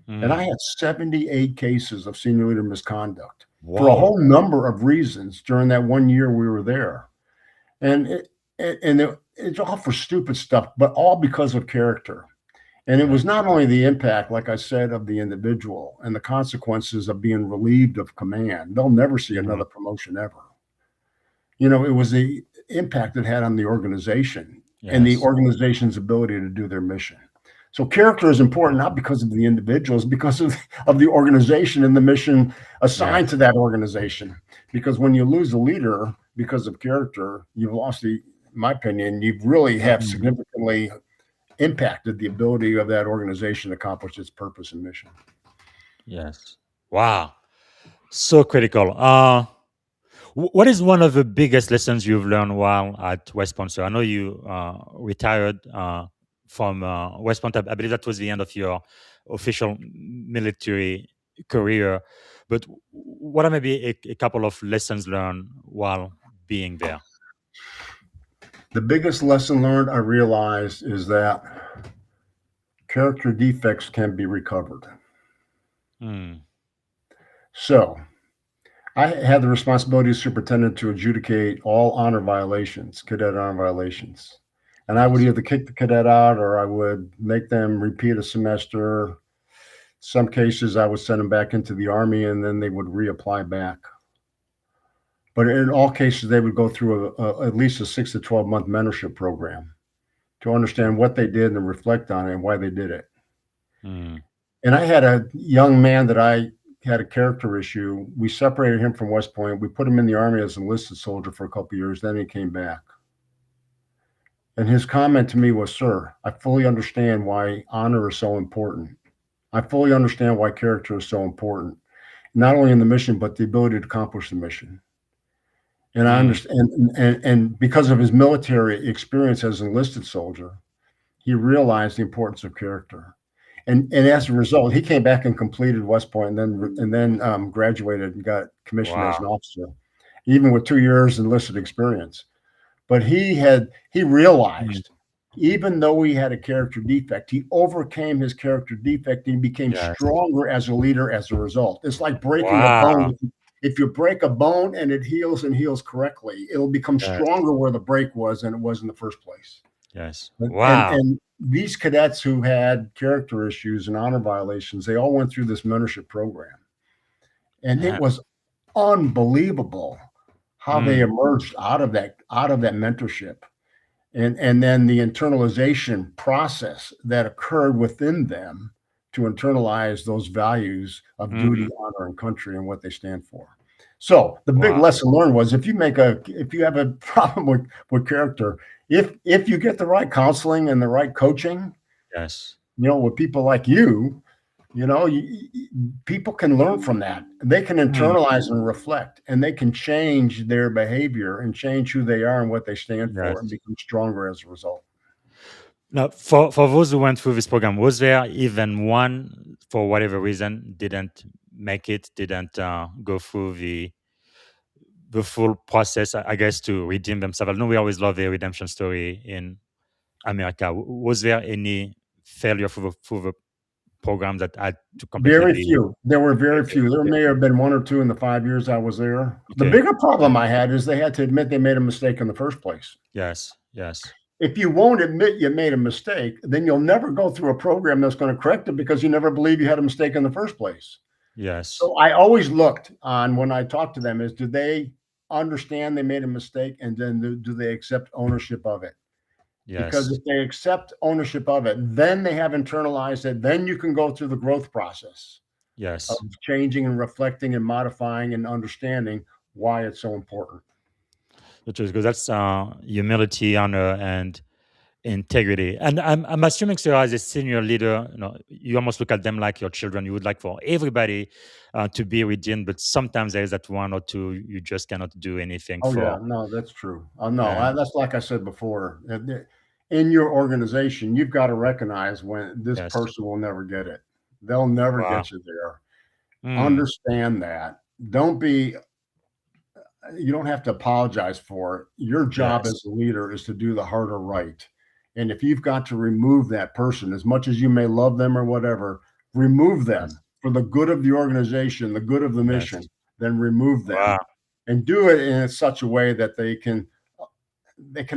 And I had 78 cases of senior leader misconduct. Whoa. For a whole number of reasons during that 1 year we were there. And it's all for stupid stuff, but all because of character. And it was not only the impact, like I said, of the individual and the consequences of being relieved of command. They'll never see another promotion ever. It impact it had on the organization and the Yes. organization's ability to do their mission. So character is important not because of the individuals, because of the organization and the mission assigned Yes. to that organization. Because when you lose a leader because of character, you've lost in my opinion, you really have Mm. significantly impacted the ability of that organization to accomplish its purpose and mission. Yes. Wow. So critical. What is one of the biggest lessons you've learned while at West Point? So I know you retired from West Point. I believe that was the end of your official military career. But what are maybe a couple of lessons learned while being there? The biggest lesson learned I realized is that character defects can be recovered. Mm. So I had the responsibility as superintendent to adjudicate all honor violations, cadet honor violations. And I would Yes. either kick the cadet out or I would make them repeat a semester. Some cases I would send them back into the Army and then they would reapply back. But in all cases, they would go through at least a 6 to 12 month mentorship program to understand what they did and reflect on it and why they did it. Mm. And I had a young man that I had a character issue. We separated him from West Point. We put him in the Army as an enlisted soldier for a couple of years. Then he came back. And his comment to me was, "Sir, I fully understand why honor is so important. I fully understand why character is so important, not only in the mission, but the ability to accomplish the mission." And I Mm. understand, and because of his military experience as an enlisted soldier, he realized the importance of character. And as a result, he came back and completed West Point, and then graduated and got commissioned as Wow. an officer, even with 2 years enlisted experience. But he Mm. realized, even though he had a character defect, he overcame his character defect and became Yes. stronger as a leader as a result. It's like breaking a Wow. bone. If you break a bone and it heals and heals correctly, it'll become Yes. stronger where the break was than it was in the first place. Yes. And Wow. and these cadets who had character issues and honor violations, they all went through this mentorship program. And it Yeah. was unbelievable how they Mm. emerged out of that mentorship. And then the internalization process that occurred within them to internalize those values of duty, Mm. honor, and country and what they stand for. So the big Wow. lesson learned was if you have a problem with character, if you get the right counseling and the right coaching, Yes. with people like you, people can learn from that. They can Mm. internalize and reflect, and they can change their behavior and change who they are and what they stand for, and Yes. become stronger as a result. Now, for those who went through this program, was there even one, for whatever reason, didn't make it, didn't go through the full process, I guess, to redeem themselves? I know we always love the redemption story in America. Was there any failure through the program that had to Very completely few. There were very leave it? few. There Okay. may have been 1 or 2 in the 5 years I was there. The Okay. bigger problem I had is they had to admit they made a mistake in the first place. Yes. Yes. If you won't admit you made a mistake, then you'll never go through a program that's going to correct it because you never believe you had a mistake in the first place. Yes. So I always looked on when I talked to them is do they understand they made a mistake, and then do they accept ownership of it? Because Yes. if they accept ownership of it, then they have internalized it. Then you can go through the growth process of Yes. changing and reflecting and modifying and understanding why it's so important. Which is good. That's humility, honor, and integrity. And I'm assuming, sir, as a senior leader, you almost look at them like your children. You would like for everybody to be redeemed, but sometimes there is that one or two you just cannot do anything Oh yeah, for. no, that's true. No, And that's like I said before. In your organization, you've got to recognize when this yes, person will never get it. They'll never wow, get you there. mm, Understand that. You don't have to apologize for it. Your job yes, as a leader is to do the harder right. And if you've got to remove that person, as much as you may love them or whatever, remove yes, them for the good of the organization, the good of the mission, yes, then remove wow, them and do it in such a way that they can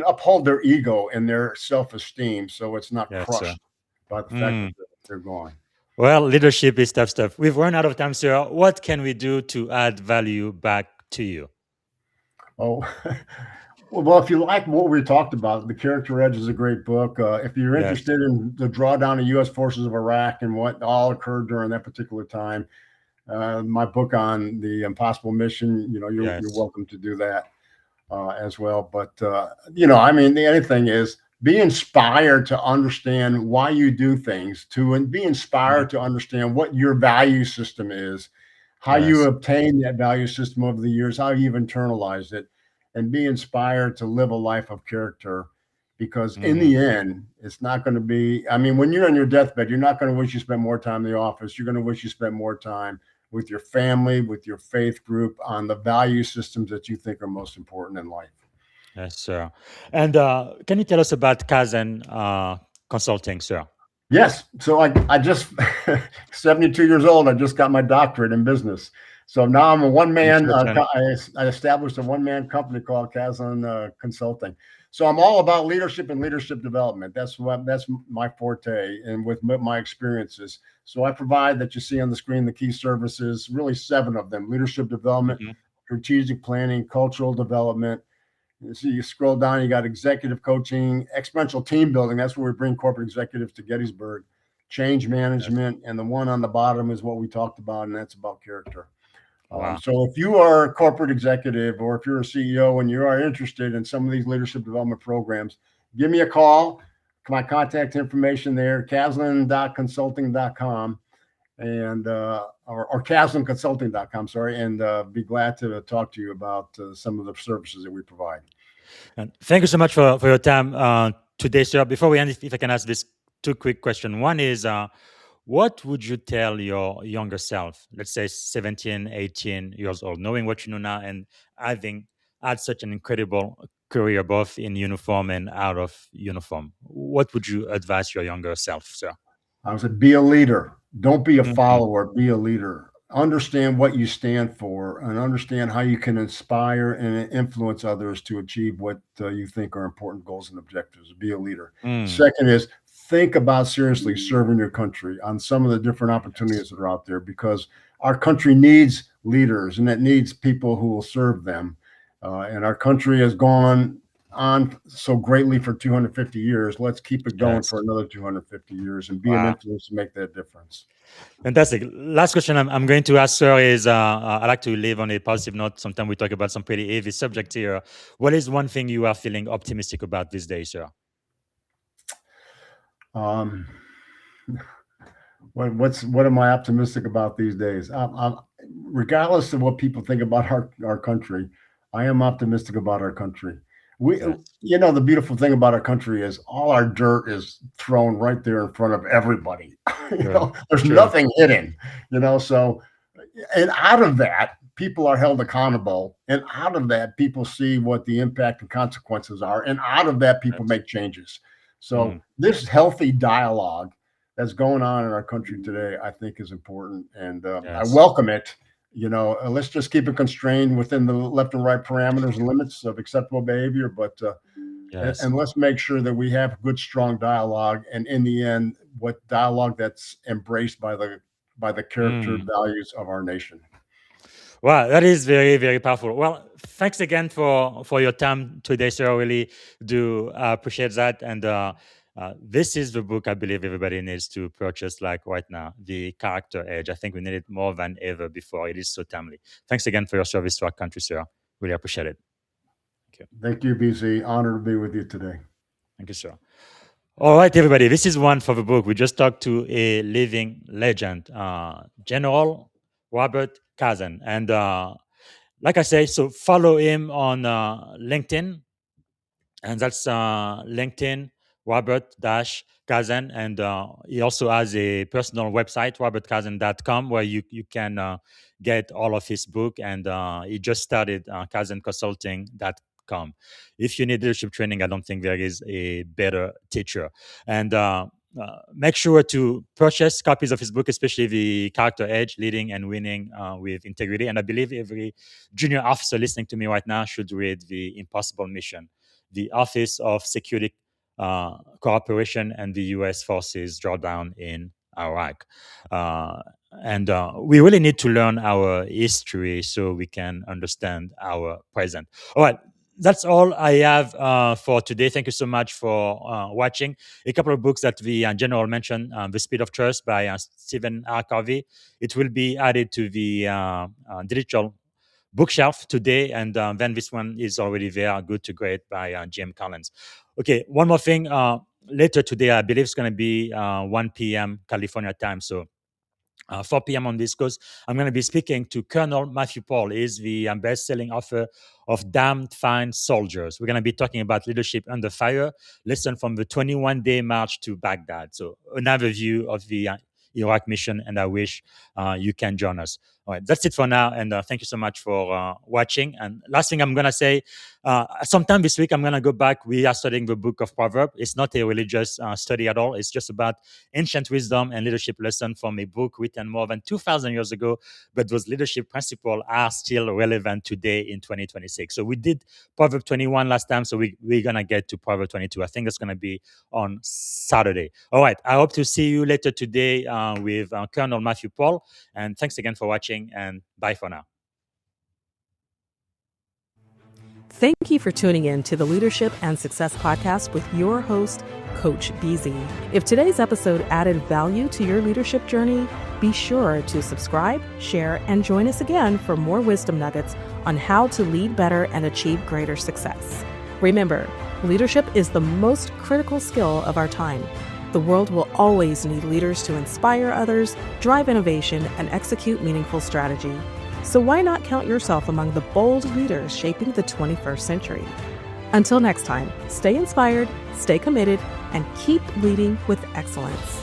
uphold their ego and their self-esteem so it's not yes, sir. crushed by the fact Mm. that they're gone. Well, leadership is tough stuff. We've run out of time, sir. What can we do to add value back to you? Oh, Well, if you like what we talked about, The Character Edge is a great book. If you're Yes. interested in the drawdown of U.S. forces of Iraq and what all occurred during that particular time, my book on the Impossible Mission, you're Yes. welcome to do that as well. But I mean, the other thing is be inspired to understand why you do things, and be inspired to understand what your value system is, how you Yes. obtain that value system over the years, how you've internalized it, and be inspired to live a life of character. Because in the end, it's not going to be, I mean, when you're on your deathbed, you're not going to wish you spent more time in the office. You're going to wish you spent more time with your family, with your faith group, on the value systems that you think are most important in life. Yes, sir. And can you tell us about Caslen Consulting, sir? Yes. So I just 72 years old. I just got my doctorate in business. So now I'm a one-man. I established a one-man company called Caslen Consulting. So I'm all about leadership and leadership development. That's my forte, and with my experiences. So I provide, that you see on the screen, the key services, really 7 of them: leadership development, strategic planning, cultural development. You see, you scroll down, you got executive coaching, exponential team building. That's where we bring corporate executives to Gettysburg, change management. And the one on the bottom is what we talked about, and that's about character. Wow. So if you are a corporate executive, or if you're a CEO and you are interested in some of these leadership development programs, give me a call. My contact information there, caslen.consulting.com, and or caslenconsulting.com, sorry, and be glad to talk to you about some of the services that we provide. And thank you so much for your time today, sir. Before we end, if I can ask this 2 quick questions. One is, what would you tell your younger self, let's say 17, 18 years old, knowing what you know now and having had such an incredible career, both in uniform and out of uniform? What would you advise your younger self, sir? I would say, be a leader. Don't be a follower. Be a leader. Understand what you stand for, and understand how you can inspire and influence others to achieve what you think are important goals and objectives. Be a leader. Second is, think about seriously serving your country on some of the different opportunities that are out there, because our country needs leaders, and it needs people who will serve them. And our country has gone on so greatly for 250 years. Let's keep it going for another 250 years and be an influence to make that difference. Fantastic. Last question I'm going to ask, sir, is I like to live on a positive note. Sometimes we talk about some pretty heavy subject here. What is one thing you are feeling optimistic about these days, sir? What am I optimistic about these days? Regardless of what people think about our country, I am optimistic about our country. The beautiful thing about our country is all our dirt is thrown right there in front of everybody. There's nothing hidden, so, and out of that, people are held accountable, and out of that, people see what the impact and consequences are, and out of that, people make changes. So this healthy dialogue that's going on in our country today, I think, is important, and I welcome it. Let's just keep it constrained within the left and right parameters and limits of acceptable behavior, but and let's make sure that we have good, strong dialogue, and in the end, what dialogue that's embraced by the character values of our nation. Wow, that is very, very powerful. Well, thanks again for your time today, sir. I really do appreciate that. And this is the book I believe everybody needs to purchase, like right now, The Character Edge. I think we need it more than ever before. It is so timely. Thanks again for your service to our country, sir. Really appreciate it. Thank you, BC. Honored to be with you today. Thank you, sir. All right, everybody. This is one for the book. We just talked to a living legend, General Robert Caslen. And like I say, so follow him on LinkedIn. And that's LinkedIn, Robert-Caslen. And he also has a personal website, robertcaslen.com, where you can get all of his book. And he just started caslenconsulting.com. If you need leadership training, I don't think there is a better teacher. And make sure to purchase copies of his book, especially The Character Edge, Leading and Winning with Integrity. And I believe every junior officer listening to me right now should read The Impossible Mission, the Office of Security Cooperation and the U.S. Forces Drawdown in Iraq. And we really need to learn our history so we can understand our present. All right. that's all I have for today. Thank you so much for watching. A couple of books that the general mentioned, The Speed of Trust by Stephen R. Covey. It will be added to the digital bookshelf today, and then this one is already there, Good to Great by Jim Collins. Okay, one more thing. Later today, I believe it's going to be 1 p.m. California time, so 4 p.m. on this coast. I'm going to be speaking to Colonel Matthew Paul. He's the best-selling author of Damned Fine Soldiers. We're going to be talking about leadership under fire, lesson from the 21-day march to Baghdad. So another view of the Iraq mission, and I wish you can join us. All right, that's it for now, and thank you so much for watching. And last thing I'm going to say, sometime this week, I'm going to go back. We are studying the book of Proverbs. It's not a religious study at all. It's just about ancient wisdom and leadership lesson from a book written more than 2,000 years ago, but those leadership principles are still relevant today in 2026. So we did Proverbs 21 last time, so we're going to get to Proverbs 22. I think that's going to be on Saturday. All right, I hope to see you later today with Colonel Matthew Paul, and thanks again for watching, and bye for now. Thank you for tuning in to the Leadership and Success Podcast with your host, Coach BZ. If today's episode added value to your leadership journey, be sure to subscribe, share, and join us again for more wisdom nuggets on how to lead better and achieve greater success. Remember, leadership is the most critical skill of our time. The world will always need leaders to inspire others, drive innovation, and execute meaningful strategy. So why not count yourself among the bold leaders shaping the 21st century? Until next time, stay inspired, stay committed, and keep leading with excellence.